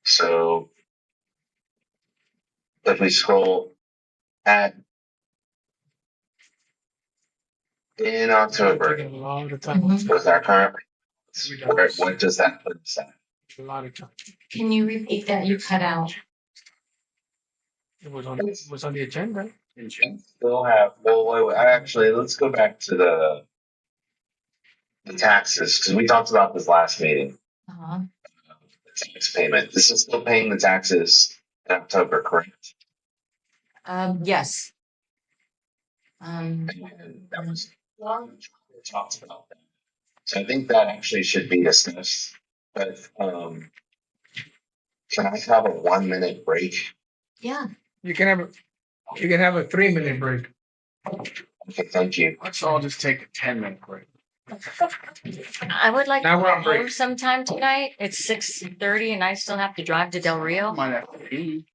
so if we scroll in October, Taking a lot of time. Mhm. with our current, what does that put us at? A lot of time. Can you repeat that? You cut out. It was on the agenda. Still have, wait, actually, let's go back to the taxes, because we talked about this last meeting. Uh-huh. The tax payment. This is still paying the taxes in October, correct? Yes. And that was we talked about that. So I think that actually should be discussed. But can I have a 1 minute break? Yeah. You can have a 3-minute break. Okay, thank you. Let's all just take a 10-minute break. I would like to Now we're go on break. home sometime tonight. It's 6:30 and I still have to drive to Del Rio. Might have to be.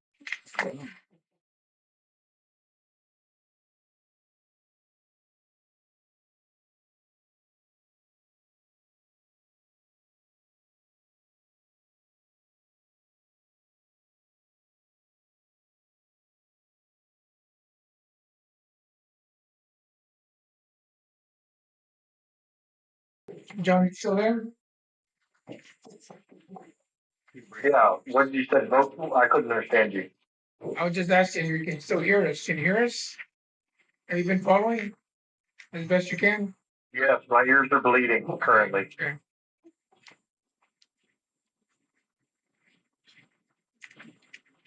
John, you still there? Yeah, what you said, I couldn't understand you. I was just asking, you can still hear us. Can you hear us? Have you been following as best you can? Yes, my ears are bleeding currently. Okay.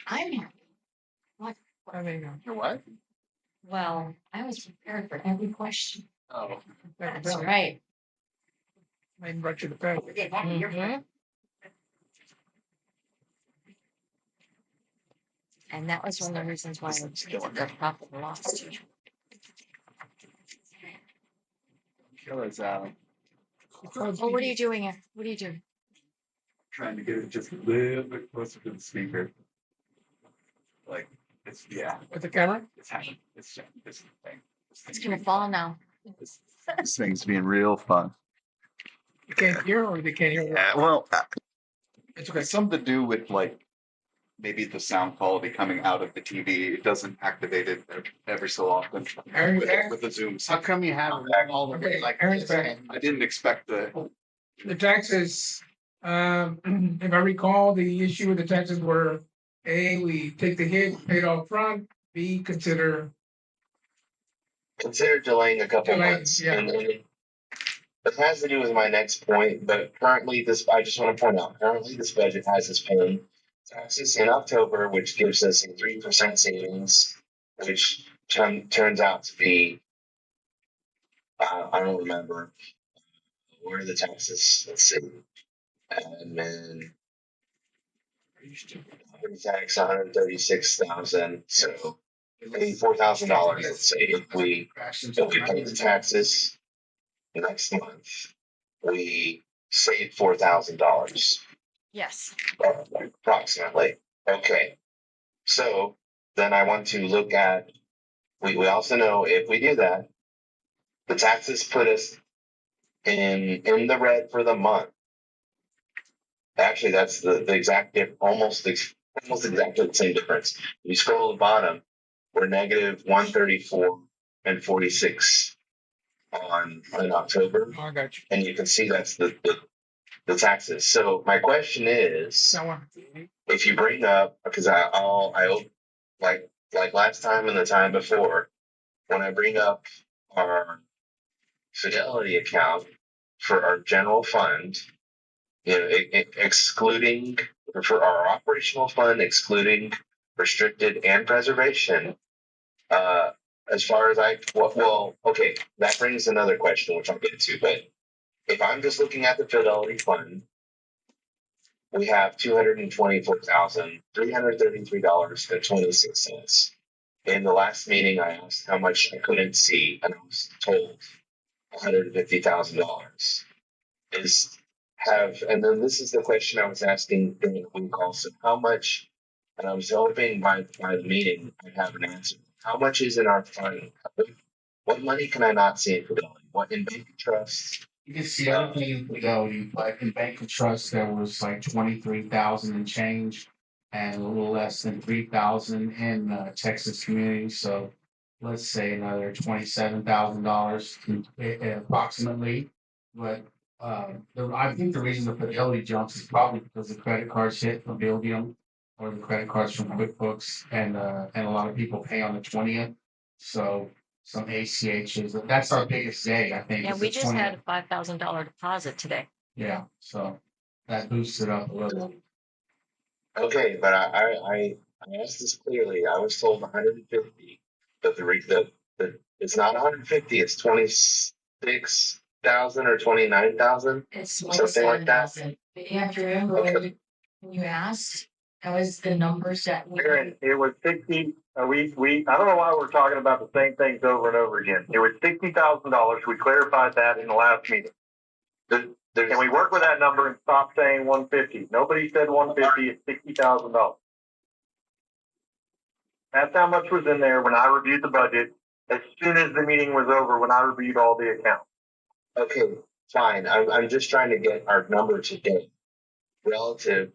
I'm happy. I mean, You're what? Well, I was prepared for every question. Oh. That's right. I brought you the pen. Mhm. And that was one of the reasons why I was doing the profit and loss too. Killer's Oh, what are you doing here? What are you doing? Trying to get it just a little bit closer to the speaker. Like, With the camera? it's happening. It's this thing. It's gonna fall now. This thing's being real fun. You can't hear or they can't hear? Yeah, well, It's okay. it's something to do with like maybe the sound quality coming out of the TV. It doesn't activate it every so often Aaron, you back? with the Zoom. How come you have it all the way like Aaron's this? back. I didn't expect the. The taxes, if I recall, the issue with the taxes were, A, we take the hit, pay it off front, B, consider Consider delaying a couple Delaying, months. yeah. And then It has to do with my next point, but currently I just want to point out, currently this budget has us paying taxes in October, which gives us a 3% savings, which turns out to be, I don't remember, where are the taxes? Let's see. And then property tax, 136,000, so $84,000, let's say, if we pay the taxes next month, we save $4,000 Yes. approximately. Okay, so then I want to look at. We also know if we do that, the taxes put us in the red for the month. Actually, that's the exact almost exactly the same difference. You scroll to the bottom, we're negative 134 and 46 in October, I got you. and you can see that's the taxes. So my question is, That one. if you bring up, because I like last time and the time before, when I bring up our fidelity account for our general fund, excluding for our operational fund, excluding restricted and preservation. As far as okay, that brings another question, which I'll get to. But if I'm just looking at the fidelity fund, we have $224,333.26. In the last meeting, I asked how much I couldn't see, and I was told $150,000. And then this is the question I was asking during the week also. How much, and I was hoping by the meeting I'd have an answer. How much is in our fund? What money can I not see in fidelity? What in bank trusts? You can see everything in Fidelity, but in Bank of Trust, there was like 23,000 and change, and a little less than 3,000 in Texas Community. So let's say another $27,000 approximately. But I think the reason the Fidelity jumps is probably because the credit cards hit from Buildium or the credit cards from QuickBooks, and a lot of people pay on the 20th. So some ACHs. That's our biggest day, I think. Yeah, is we the just had 20th. a $5,000 deposit today. Yeah, so that boosts it up a little. Okay, but I asked this clearly. I was told 150, but it's not 150. It's 26,000 or 29,000. It's Something like that. 27,000. But you have to remember when you asked, that was the numbers that we. Aaron, it was 60, we, I don't know why we're talking about the same things over and over again. It was $60,000. We clarified that in the last meeting. Can we work with that number and stop saying 150? Nobody said 150, it's $60,000. That's how much was in there when I reviewed the budget. As soon as the meeting was over, when I reviewed all the accounts. Okay, fine. I'm just trying to get our number today relative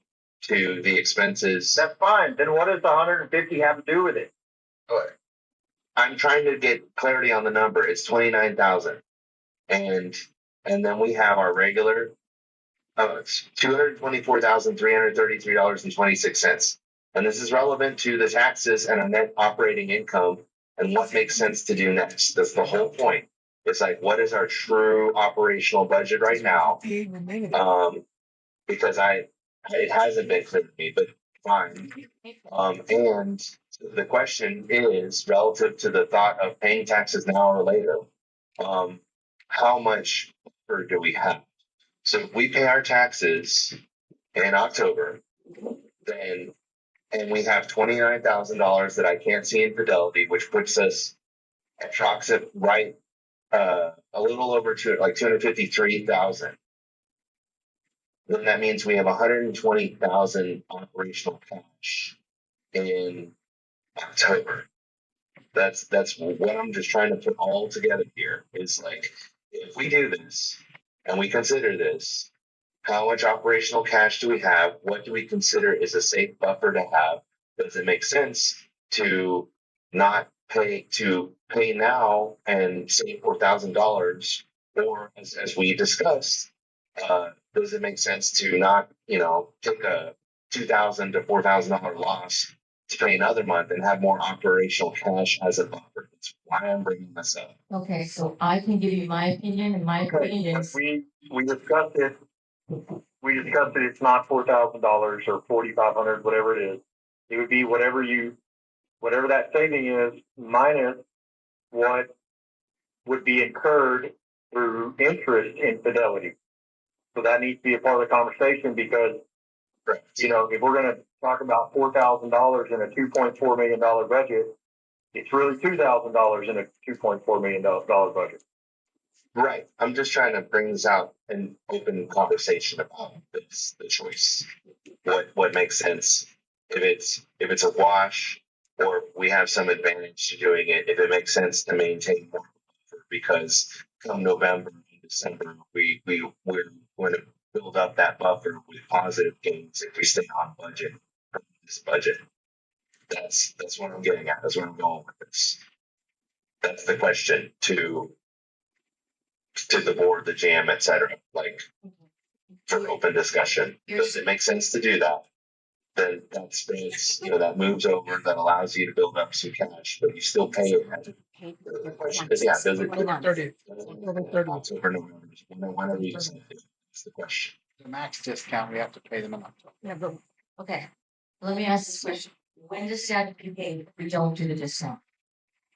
to the expenses. That's fine. Then what does the 150 have to do with it? I'm trying to get clarity on the number. It's 29,000, and then we have our regular. It's $224,333.26, and this is relevant to the taxes and our net operating income and what makes sense to do next. That's the whole point. It's like, what is our true operational budget right now? Because it hasn't been clear to me, but fine. And the question is relative to the thought of paying taxes now or later. How much buffer do we have? So if we pay our taxes in October, and we have $29,000 that I can't see in fidelity, which puts us approximate right a little over like 253,000. Then that means we have 120,000 operational cash in October. That's what I'm just trying to put all together here. Is like, if we do this and we consider this, how much operational cash do we have? What do we consider is a safe buffer to have? Does it make sense to not pay now and save $4,000, or as we discussed, does it make sense to not take a $2,000 to $4,000 loss to pay another month and have more operational cash as a buffer. That's why I'm bringing this up. Okay, so I can give you my opinion, and my opinion But is, we discussed it. We discussed it. It's not $4,000 or 4,500, whatever it is. It would be whatever that saving is minus what would be incurred through interest in Fidelity. So that needs to be a part of the conversation because, you know, if we're going to talk about $4,000 in a $2.4 million budget, it's really $2,000 in a $2.4 million budget. Right. I'm just trying to bring this out and open conversation about this, the choice. What makes sense. If it's a wash or we have some advantage to doing it, if it makes sense to maintain more buffer because come November and December we're going to build up that buffer with positive gains if we stay on budget for this budget. That's what I'm getting at. That's where I'm going with this. That's the question to the board, the jam, etc. Like for open discussion. Does it make sense to do that? Then that spreads, you know, that moves over, that allows you to build up some cash, but you still pay it. The question is, yeah, does it October 30th. October, November, whenever you decide to? That's the question. The max discount, we have to pay them in October. yeah, but, okay, let me ask this question. When does that have to be paid if we don't do the discount?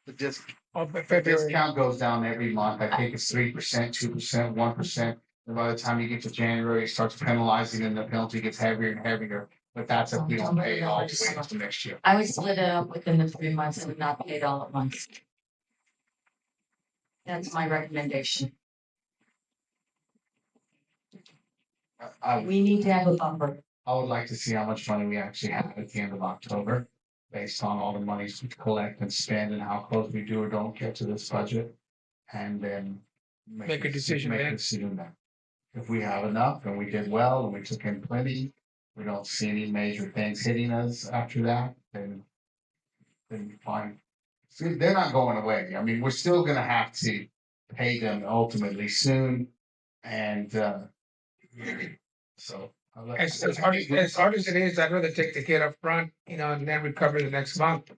The Of February. discount goes down every month. I think it's 3%, 2%, 1%. And by the time you get to January, it starts penalizing and the penalty gets heavier and heavier. But that's if we don't pay it all the way until next year. I would split it up within the 3 months and not pay it all at once. That's my recommendation. We need to have a buffer. I would like to see how much money we actually have at the end of October, based on all the monies we collect and spend and how close we do or don't get to this budget. And then Make a decision Make a then. decision then. If we have enough and we did well and we took in plenty, we don't see any major things hitting us after that, then fine. See, they're not going away. I mean, we're still gonna have to pay them ultimately soon. And so. As hard as it is, I'd rather take the kid up front, you know, and then recover the next month.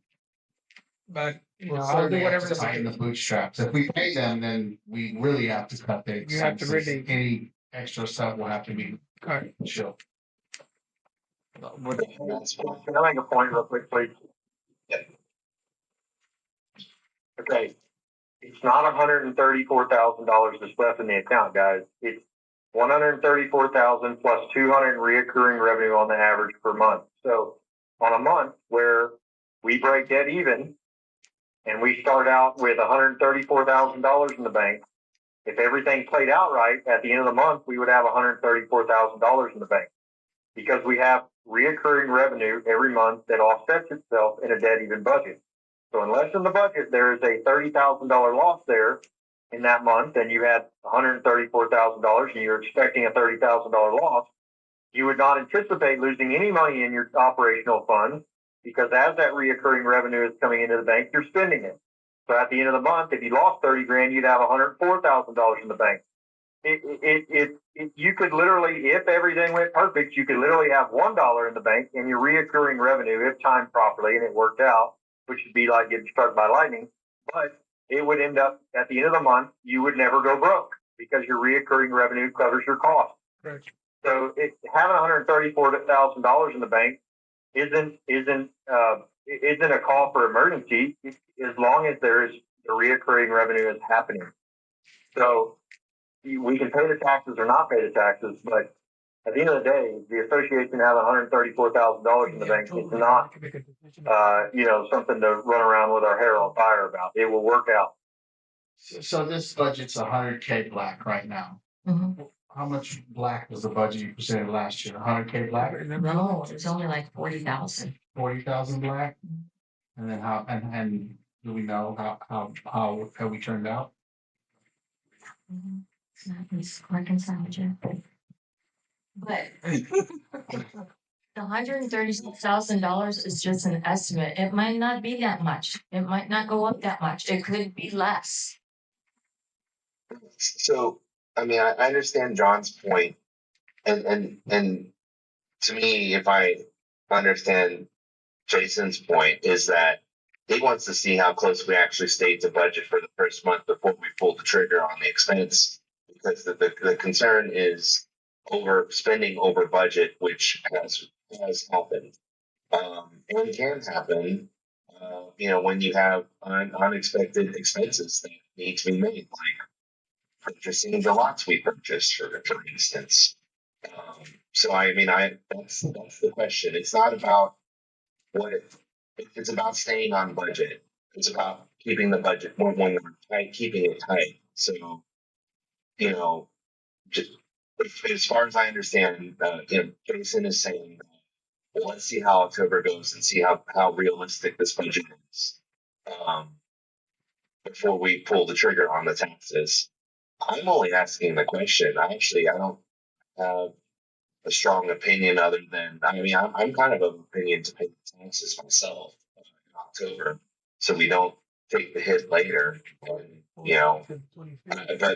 But, you know, We'll I'll do certainly have whatever to tighten the bootstraps. If we pay them, then we really have to cut the You have to expenses. really- Any extra stuff will have to be cut. chill. That's fine. Can I make a point real quick, please? Yep. Okay, it's not $134,000 that's left in the account, guys. It's 134,000 plus 200 reoccurring revenue on the average per month. So on a month where we break dead even and we start out with $134,000 in the bank, if everything played out right at the end of the month, we would have $134,000 in the bank because we have reoccurring revenue every month that offsets itself in a dead even budget. So unless in the budget there is a $30,000 loss there in that month, and you had $134,000 and you're expecting a $30,000 loss, you would not anticipate losing any money in your operational funds because as that reoccurring revenue is coming into the bank, you're spending it. So at the end of the month, if you lost 30 grand, you'd have $104,000 in the bank. You could literally, if everything went perfect, you could literally have $1 in the bank and your reoccurring revenue, if timed properly and it worked out, which would be like getting struck by lightning, but it would end up at the end of the month, you would never go broke because your reoccurring revenue covers your costs. Right. So having $134,000 in the bank isn't a call for emergency as long as there is the reoccurring revenue is happening. So we can pay the taxes or not pay the taxes, but at the end of the day, the association having $134,000 in the bank is not, something to run around with our hair on fire about. It will work out. So this budget's 100K black right now. Mhm. How much black was the budget you presented last year? 100K black? No, it was only like 40,000. 40,000 black? And then how, and do we know how have we turned out? It's not reconciled yet. But the $136,000 is just an estimate. It might not be that much. It might not go up that much. It could be less. So, I mean, I understand John's point, and to me, if I understand Jason's point is that he wants to see how close we actually stayed to budget for the first month before we pull the trigger on the expense. Because the concern is spending over budget, which has happened. And can happen, when you have unexpected expenses that need to be made, like purchasing the lots we purchased, for instance. So I mean, that's the question. It's not about what it's about staying on budget. It's about keeping the budget when we're tight, keeping it tight. So, you know, just as far as I understand, Jason is saying, well, let's see how October goes and see how realistic this budget is, before we pull the trigger on the taxes. I'm only asking the question. I don't have a strong opinion other than, I mean, I'm kind of opinion to pay the taxes myself in October, so we don't take the hit later. And,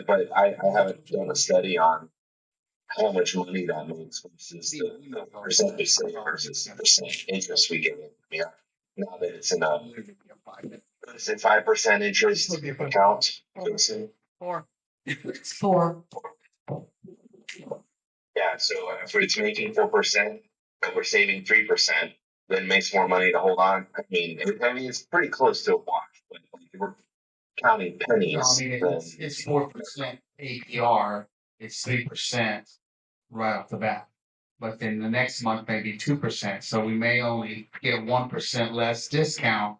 but I haven't done a study on how much money that makes versus the percentage say versus the percent interest we get. Now that it's in a, what is it, 5% interest account? Jason? 4. 4. Yeah, so if it's making 4%, but we're saving 3%, then it makes more money to hold on. I mean, it's pretty close to a wash, but like, we're counting pennies. No, I mean, it's 4% APR, it's 3% right off the bat. But then the next month maybe 2%, so we may only get 1% less discount.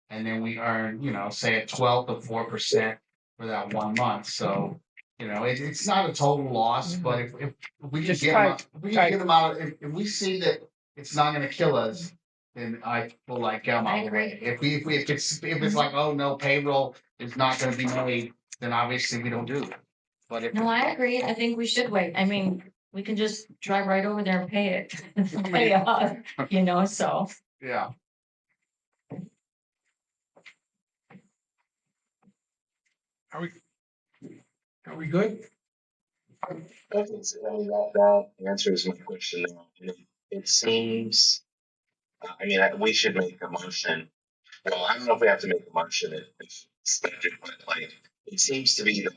And then we earn, say a 12 to 4% for that 1 month, so. It's not a total loss, but if we can Just get them out, we tight. can get them out, if we see that it's not gonna kill us. Then I will like get them I out of the way. agree. If it's like, oh no, payroll is not gonna be made, then obviously we don't do it. But if. No, I agree. I think we should wait. I mean, we can just drive right over there and pay it. Pay off, so. Yeah. Are we good? Okay, so that answers my question now. And it seems, we should make a motion. Well, I don't know if we have to make a motion if it's budget, but like, it seems to be that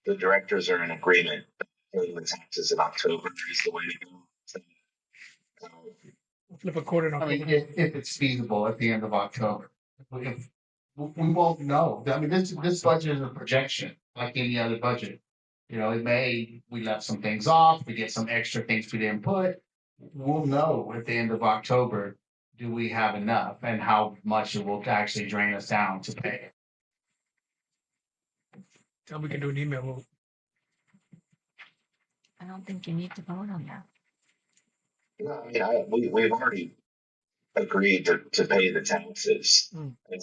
the directors are in agreement that paying the taxes in October is the way to go. So, Flip a quarter. I mean, if it's feasible at the end of October. If, we won't know. I mean, this budget is a projection, like any other budget. We left some things off, we get some extra things we didn't put. We'll know at the end of October, do we have enough and how much it will actually drain us down to pay. Tell me we can do an email. I don't think you need to vote on that. we've already agreed to pay the taxes. Mm. And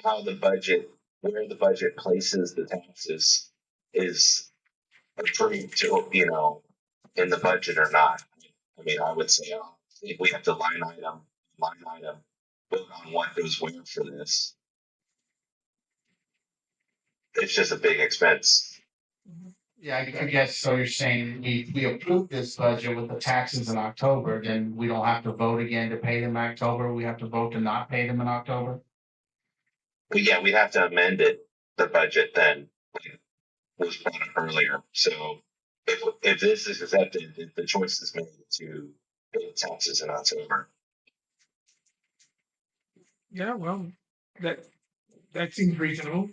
how the budget, where the budget places the taxes is approved to, in the budget or not. I mean, I would say, if we have to line item, vote on what goes where for this. It's just a big expense. Yeah, I guess, so you're saying we approved this budget with the taxes in October, then we don't have to vote again to pay them in October, we have to vote to not pay them in October? But yeah, we'd have to amend the budget then, like was brought up earlier. So if this is accepted, the choice is made to pay the taxes in October. Yeah, well, that seems reasonable.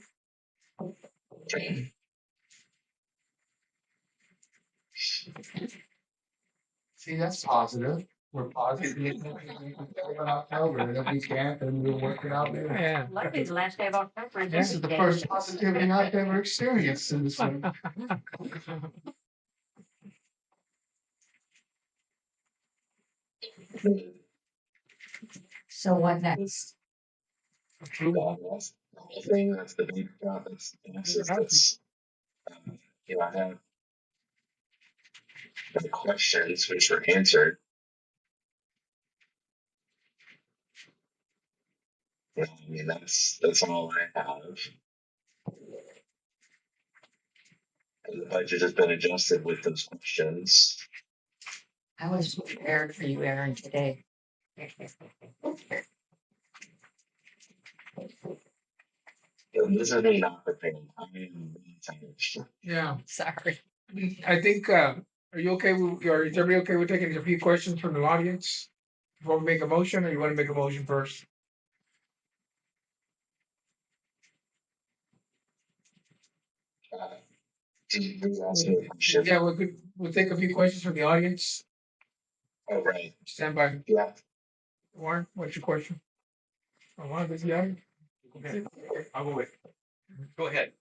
See, that's positive. We're positive. In October, and if we can't, then we'll work it out later. Yeah. Luckily, the last day of October. This is the first positivity I've ever experienced in this one. So what next? That's the whole thing. That's the big that's I have the questions which were answered. I mean, that's all I have. And the budget has been adjusted with those questions. I was prepared for you, Aaron, today. This is not the thing. I am really tired. Yeah, Sorry. I think, are you okay with, or is everybody okay with taking a few questions from the audience? Before we make a motion, or you wanna make a motion first? Do you ask me a question? Yeah, we'll take a few questions from the audience. Oh, right. Stand by. Yeah. Warren, what's your question? Warren, this guy? I'll go with. Go ahead.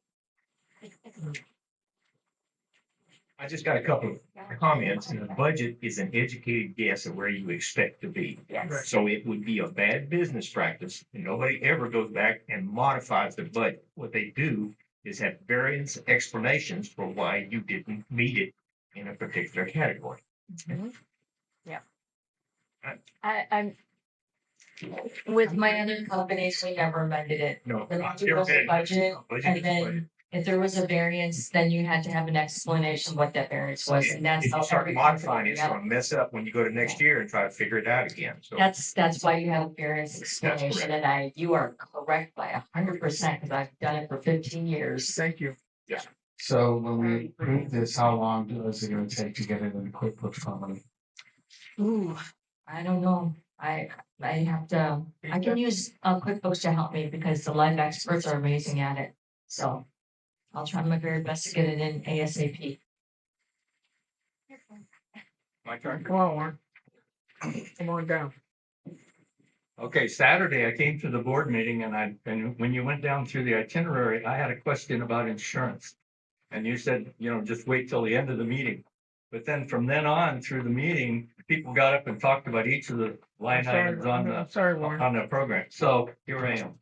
I just got a couple of comments. The budget is an educated guess of where you expect to be. Yes. So it would be a bad business practice, and nobody ever goes back and modifies the budget. What they do is have variance explanations for why you didn't meet it in a particular category. I'm, With my other companies, we never amended it. No, The I've budget never was a been- budget, budget and is then budget. if there was a variance, then you had to have an explanation what that variance was, and that's If how you start every modifying it, it's company. gonna mess up when you go to next year and try to figure it out again. So That's why you have a variance explanation, correct. and you are correct by 100%, because I've done it for 15 years. Thank you. So when we approve this, how long is it gonna take to get it in the QuickBooks company? Ooh, I don't know. I have to, I can use QuickBooks to help me because the live experts are amazing at it. So I'll try my very best to get it in ASAP. my turn. Come on, Warren. Come on down. Okay, Saturday I came to the board meeting and when you went down through the itinerary, I had a question about insurance. And you said, just wait till the end of the meeting. But then from then on through the meeting, people got up and talked about each of the line items on I'm sorry, Warren. the program. So here I am.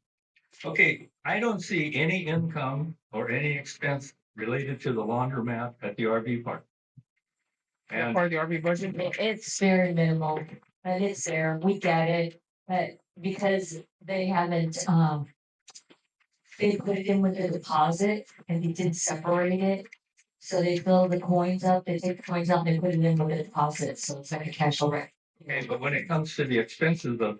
Okay, I don't see any income or any expense related to the laundromat at the RV park. That And part of the RV budget? It's very minimal, but it's there. We get it. But because they haven't, they put it in with a deposit and they didn't separate it. So they fill the coins up, they take the coins out, and they put it in with a deposit, so it's like a cash wreck. okay, but when it comes to the expenses of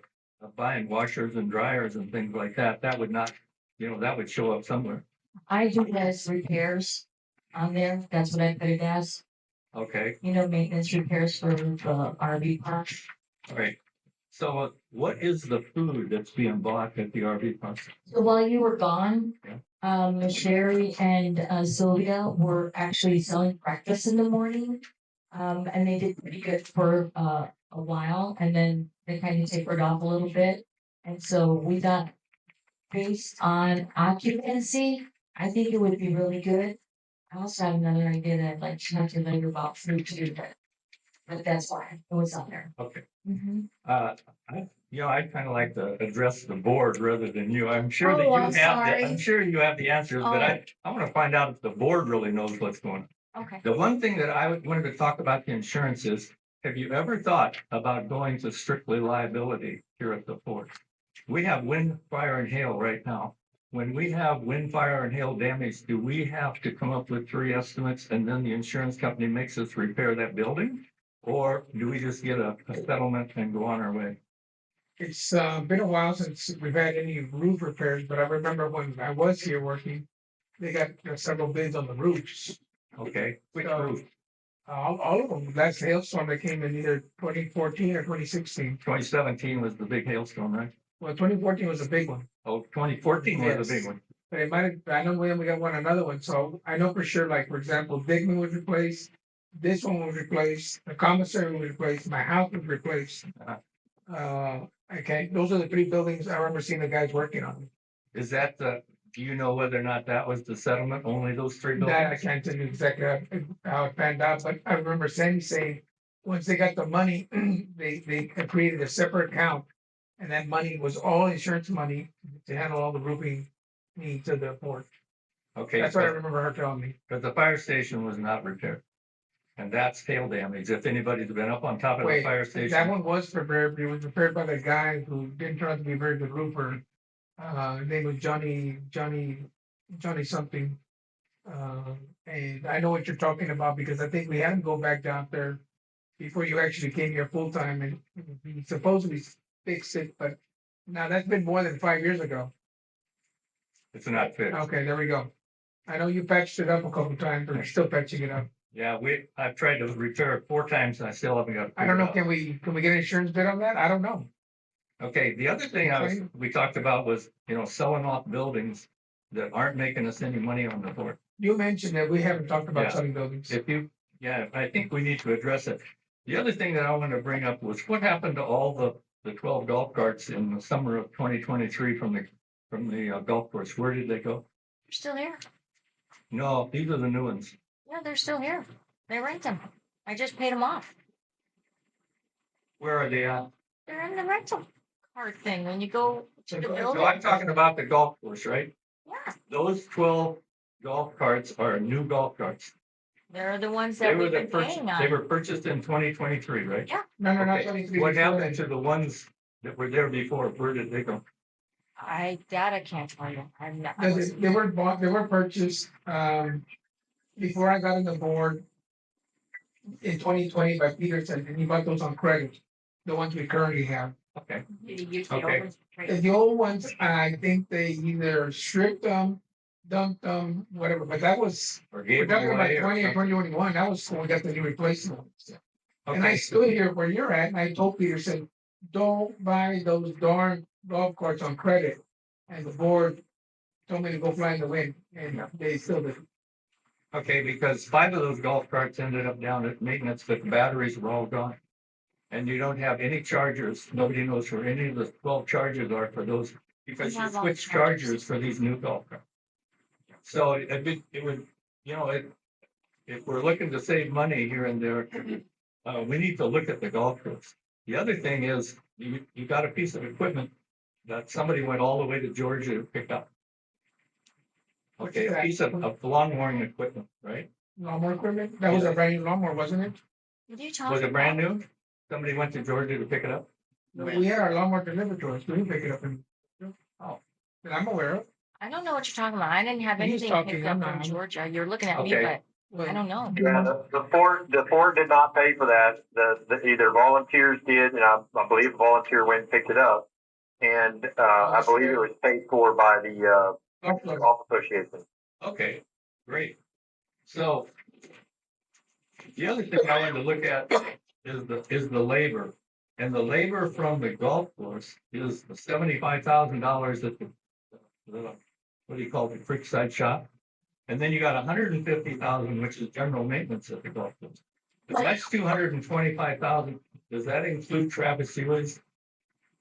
buying washers and dryers and things like that, that would not, that would show up somewhere. I do as repairs on there, that's what I put it as, Okay, maintenance repairs for the RV park. all right. So what is the food that's being bought at the RV park? So while you were gone, Yeah. Sherry and Sylvia were actually selling breakfast in the morning. And they did pretty good for a while, and then they kind of tapered off a little bit. And so we thought, based on occupancy, I think it would be really good. I also have another idea that I'd like to talk to you later about food too, but that's why it was on there. Okay. Mhm. I'd kind of like to address the board rather than you. I'm sure that Oh, you I'm have, sorry. I'm sure you have the answers, but Oh. I want to find out if the board really knows what's going on. Okay. The one thing that I wanted to talk about the insurance is, have you ever thought about going to strictly liability here at the port? We have wind, fire, and hail right now. When we have wind, fire, and hail damage, do we have to come up with 3 estimates and then the insurance company makes us repair that building? Or do we just get a settlement and go on our way? It's been a while since we've had any roof repairs, but I remember when I was here working, they got several bids on the roofs. Okay, which So- roof? All of them, last hailstorm that came in either 2014 or 2016. 2017 was the big hailstorm, right? Well, 2014 was a big one, Oh, 2014 was the Yes. big one. but it might have, I know we got another one, so I know for sure, like, for example, Digman was replaced. This one was replaced, the commissary was replaced, my house was replaced. Okay, those are the 3 buildings I remember seeing the guys working on. Is that do you know whether or not that was the settlement, only those 3 That I buildings? can't tell you exactly how it panned out, but I remember Sandy saying, once they got the money, they created a separate account. And that money was all insurance money to handle all the roofing needs of the port. Okay, That's what I remember her telling me. but the fire station was not repaired. And that's hail damage. If anybody's been up on top of the Wait, fire that station, one was repaired, but it was repaired by the guy who didn't turn out to be a very good roofer. His name was Johnny something. And I know what you're talking about because I think we had him go back down there before you actually came here full time, and he supposedly fix it, but now that's been more than 5 years ago. It's not fixed. Okay, there we go. I know you patched it up a couple times, but you're still patching it up. Yeah, I've tried to repair it 4 times and I still haven't got it I don't know, figured can we get an insurance bid on that? I don't know. out. Okay, the other thing we talked about was, selling off buildings that aren't making us any money on the board. You mentioned that we haven't talked about Yeah. selling buildings. I think we need to address it. The other thing that I wanted to bring up was what happened to all the 12 golf carts in the summer of 2023 from the golf course? Where did they go? They're still here. No, these are the new ones. Yeah, they're still here. They rent them. I just paid them off. Where are they at? They're in the rental card thing. When you go to the So building, I'm talking about the golf course, right? yeah, Those 12 golf carts are new golf carts. they're the ones They that were we've been paying they on. were purchased in 2023, right? Yeah. No, not Okay. 23. What before happened that. to the ones that were there before? Where did they go? I can't tell you. I'm not. They were bought, they were purchased, before I got on the board in 2020 by Peterson, and he bought those on credit, the ones we currently have. Okay. Okay. And the old ones, I think they either stripped them, dumped them, whatever, but that was, Or we're gave them talking about away or 20 or something? 2021, that was when we got the new replacement. And I Okay. stood here where you're at, and I told Peterson, don't buy those darn golf carts on credit. And the board told me to go fly in the wind, and they still did. Okay, because 5 of those golf carts ended up down at maintenance, but the batteries were all gone. And you don't have any chargers. Nobody knows where any of the 12 chargers are for those, because We you have all the switch chargers. chargers for these new golf carts. So it would, if we're looking to save money here and there, we need to look at the golf course. The other thing is, you got a piece of equipment that somebody went all the way to Georgia to pick up. Okay, a piece of lawn mowing equipment, right? Lawnmower equipment, that was a brand new lawnmower, wasn't it? What are you talking Was it brand about? new? Somebody went to Georgia to pick it up? We had our lawnmower delivered to us, we didn't pick it up, and, Oh, that I'm aware of. I don't know what you're talking about. I didn't have He's anything talking, picked up I'm from not. Georgia. You're looking at me, Okay. but I don't know. Yeah, the Ford did not pay for that. The either volunteers did, and I believe a volunteer went and picked it up. And, I believe it was paid for by the, golf association. okay, great. So the other thing I wanted to look at is the labor. And the labor from the golf course is $75,000 at the, what do you call it, Creekside Shop? And then you got 150,000, which is general maintenance at the golf course. But that's 225,000. Does that include Travis Sealy's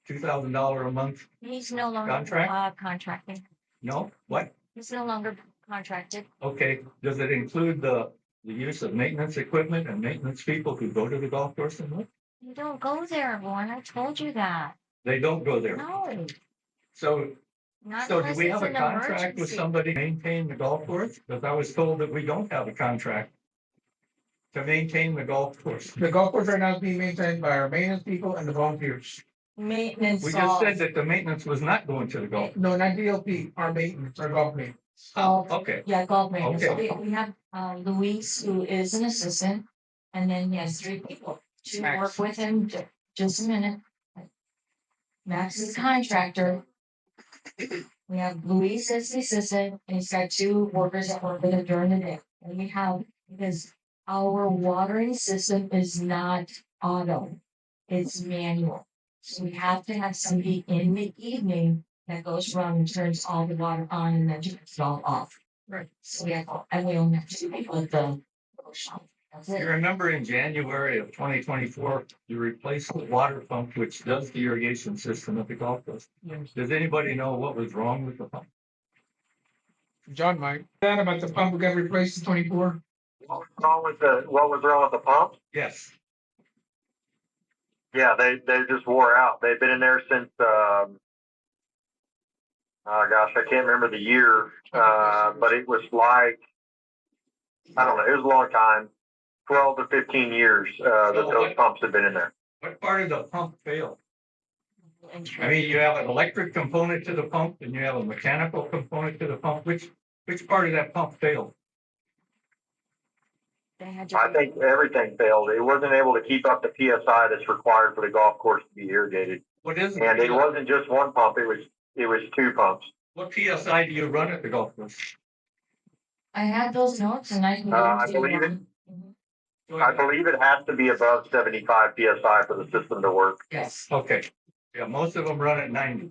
$2,000 a month? He's no longer contracted. No? What? He's no longer contracted. Okay, does it include the use of maintenance equipment and maintenance people who go to the golf course and look? You don't go there, Warren. I told you that. They don't go there. No, So, not do unless we it's have a an contract with emergency. somebody to maintain the golf course? Because I was told that we don't have a contract to maintain the golf course. The golf course right now is being maintained by our maintenance people and the volunteers. Maintenance. We just said that the maintenance was not going to the golf. No, not DLP, our maintenance, our golf maintenance. Oh, okay. Yeah, golf maintenance. Okay. We have Luis, who is an assistant, and then he has 3 people to work with him. Just a minute. Max is a contractor. We have Luis as the assistant, and he's got 2 workers that work with him during the day. And we have, because our watering system is not auto, it's manual. So we have to have somebody in the evening that goes around and turns all the water on and then turns it all off. Right. So we have, and we only have 2 people at the shop. That's You it. remember in January of 2024, you replaced the water pump, which does the irrigation system at the golf course. Yes. Does anybody know what was wrong with the pump? John might. That about the pump we got replaced in 24. What was wrong with the pump? Yes. Yeah, they just wore out. They've been in there since, oh gosh, I can't remember the year, but it was like, I don't know, it was a long time, 12 to 15 years, that those pumps have been in there. What part of the pump failed? I mean, you have an electric component to the pump and you have a mechanical component to the pump. Which part of that pump failed? They had to. I think everything failed. It wasn't able to keep up the PSI that's required for the golf course to be irrigated. What is And it it? wasn't just one pump, it was two pumps. What PSI do you run at the golf course? I had those notes and I can. I believe it. Mhm. Go I ahead. believe it has to be above 75 PSI for the system to work. Yes. Okay, yeah, most of them run at 90.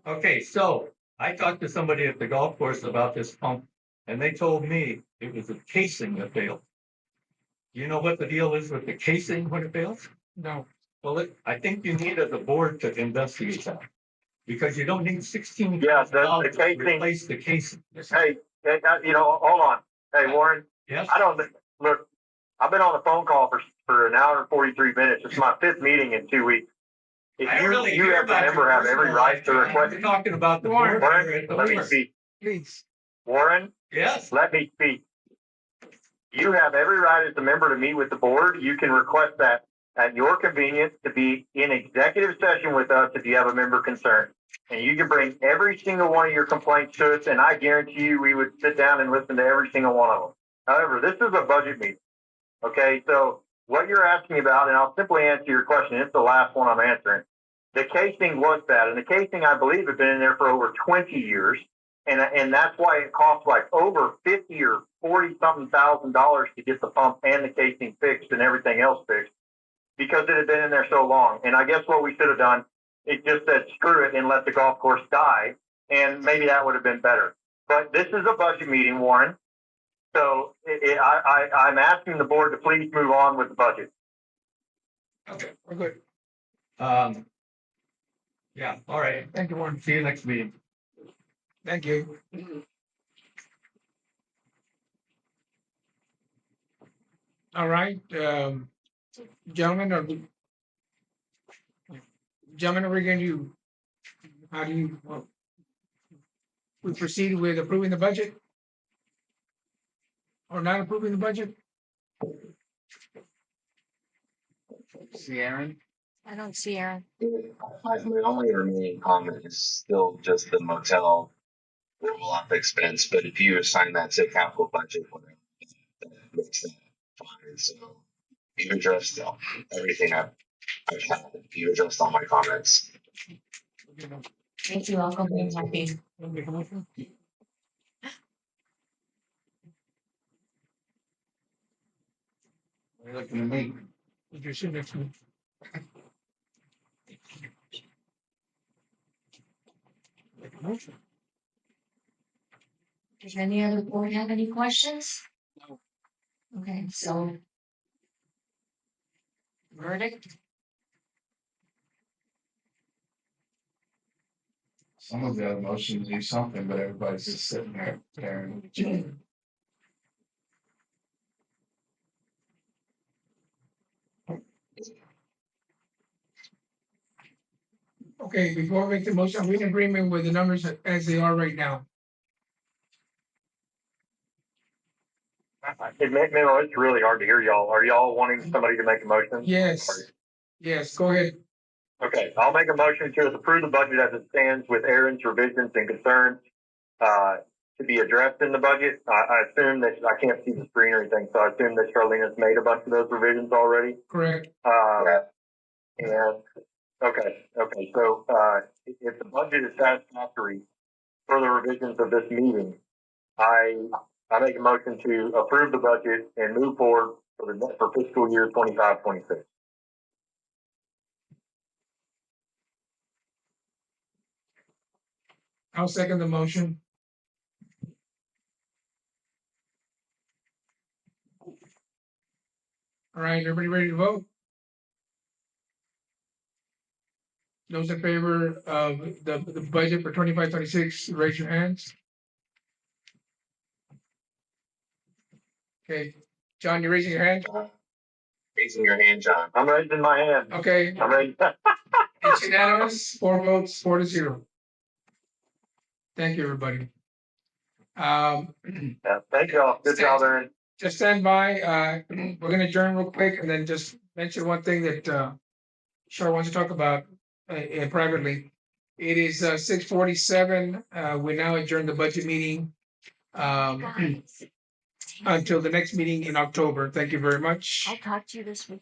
Okay, so I talked to somebody at the golf course about this pump, and they told me it was a casing that failed. You know what the deal is with the casing when it fails? No, Well, I think you need as a board to investigate that. Because you don't need 16 Yeah, the dollars to casing, replace the casing. hey, hold on. Hey, Warren, Yes, I don't, look, I've been on the phone call for an hour and 43 minutes. It's my fifth meeting in 2 weeks. If I don't really you hear have the about member your have every personal right life. to request. I'm talking about the Warren, board here at the Let me board. speak. please. Warren, Yes, let me speak. You have every right as a member to meet with the board. You can request that at your convenience to be in executive session with us if you have a member concern. And you can bring every single one of your complaints to us, and I guarantee you we would sit down and listen to every single one of them. However, this is a budget meeting. Okay, so what you're asking about, and I'll simply answer your question, it's the last one I'm answering. The casing was bad, and the casing, I believe, had been in there for over 20 years. And that's why it cost like over 50 or 40 something $1,000 to get the pump and the casing fixed and everything else fixed, because it had been in there so long. And I guess what we should have done is just said screw it and let the golf course die, and maybe that would have been better. But this is a budget meeting, Warren. So I'm asking the board to please move on with the budget. Okay, we're good. yeah, all right. Thank you, Warren. See you next meeting. Thank you. All right, gentlemen, are we going to, how do you, well, we proceed with approving the budget? Or not approving the budget? See, Aaron? I don't see Aaron. My only remaining comment is still just the motel roll-off expense, but if you assign that to capital budget, whatever, that makes that fine. So you've addressed everything I've had. You addressed all my comments. Thank you. I'll come in happy. Make a motion? You're looking at me. Would you see next week? Make a motion. Does any other board have any questions? No. Okay, so. Verdict? Someone's got a motion to do something, but everybody's just sitting there staring at each other. Okay, before we make the motion, are we in agreement with the numbers as they are right now? It's really hard to hear y'all. Are y'all wanting somebody to make a motion? Yes. Yes, go ahead. Okay, I'll make a motion to approve the budget as it stands with Aaron's revisions and concerns to be addressed in the budget. I assume that I can't see the screen or anything, so I assume that Charlena's made a bunch of those revisions already. Correct. And okay, so if the budget is satisfactory for the revisions of this meeting, I make a motion to approve the budget and move forward for fiscal year 25-26. I'll second the motion. All right, everybody ready to vote? Those in favor of the budget for 25-26, raise your hands. Okay, John, you're raising your hand? Raising your hand, John. I'm raising my hand. Okay, I'm ready. it's unanimous, 4 votes, 4-0. Thank you, everybody. Yeah, thank y'all. Good job, Aaron. Just stand by, we're gonna adjourn real quick and then just mention one thing that Char wants to talk about privately. It is 6:47, we now adjourn the budget meeting until the next meeting in October. Thank you very much. I'll talk to you this week.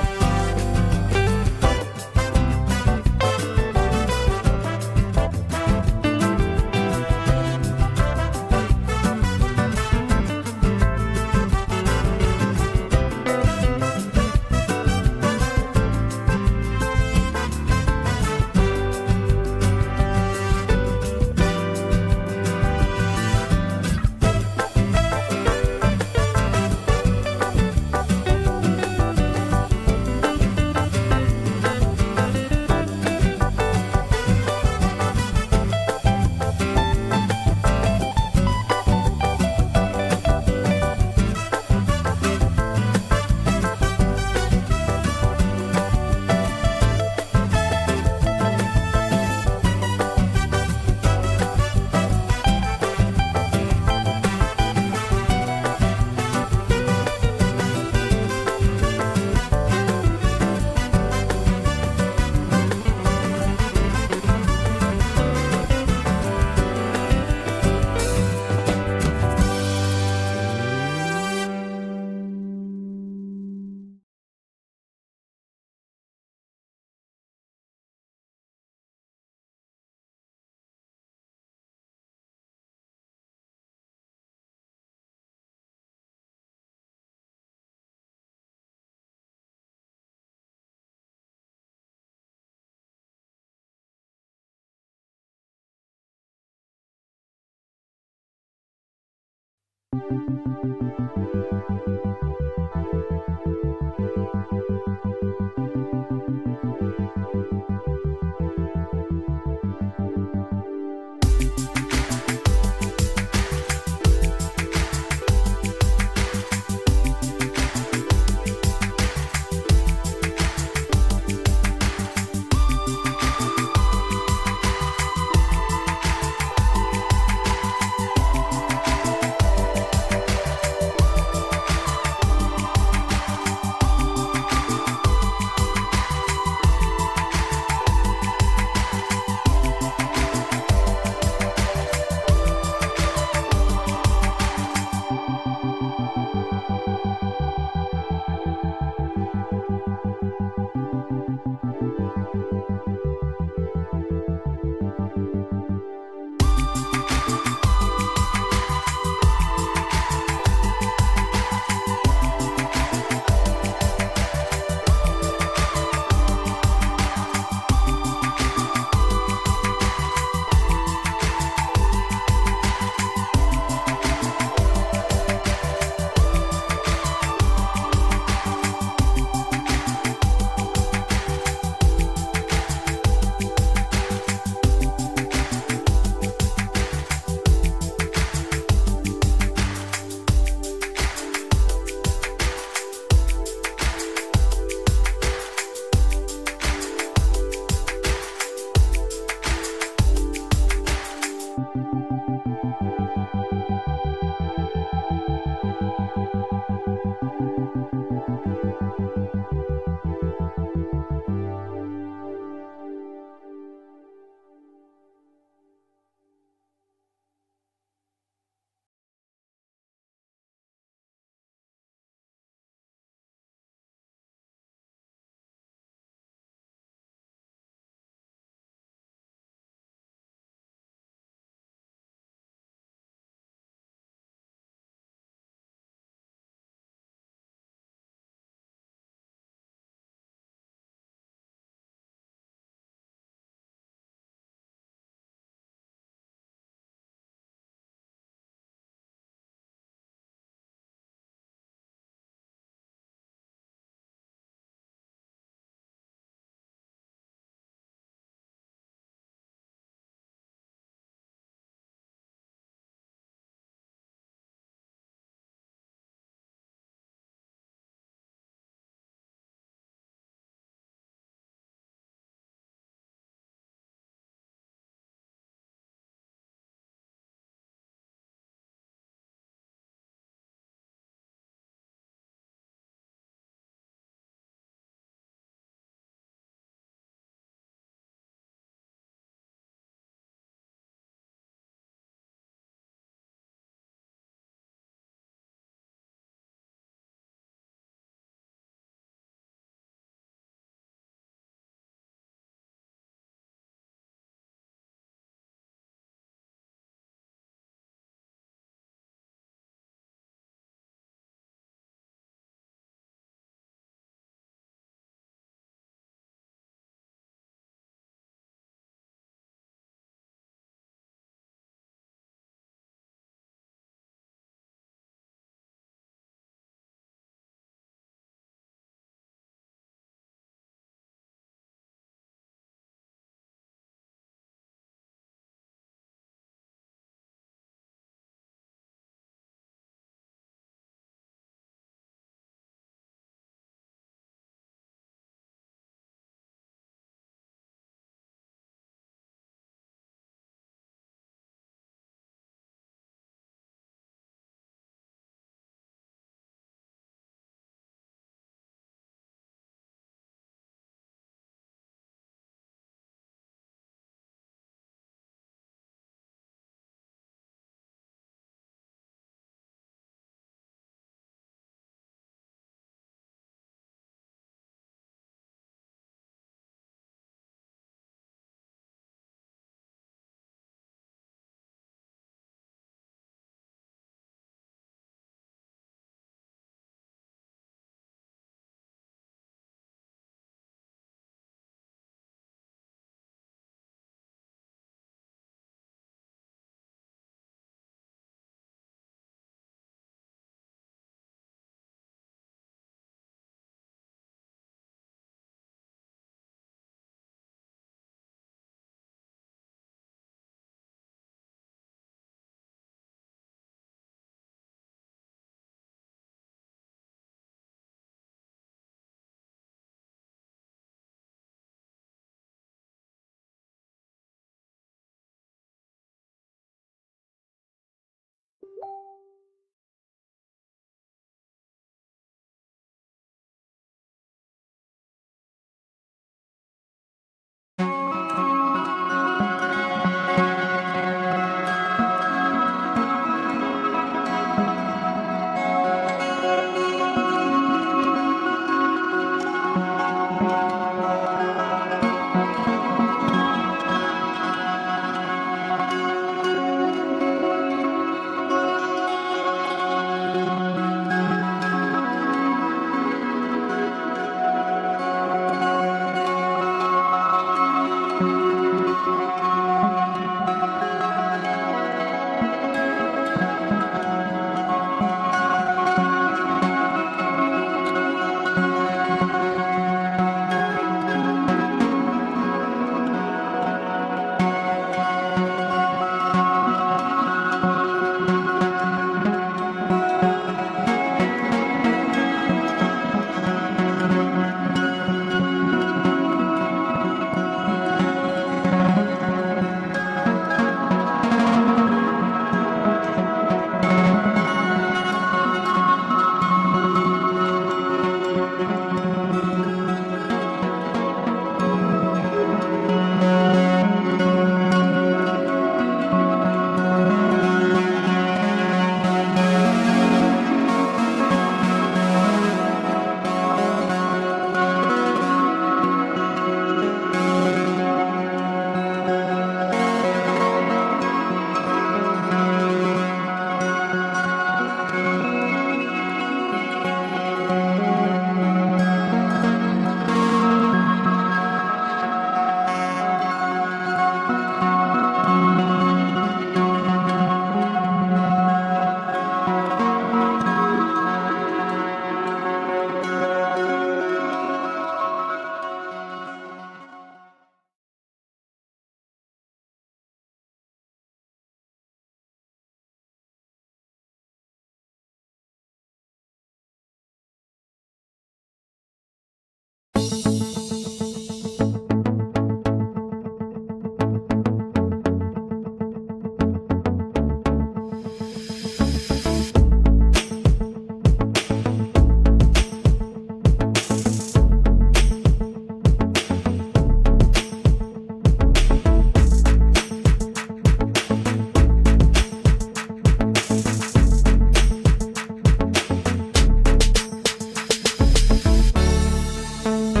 Bye.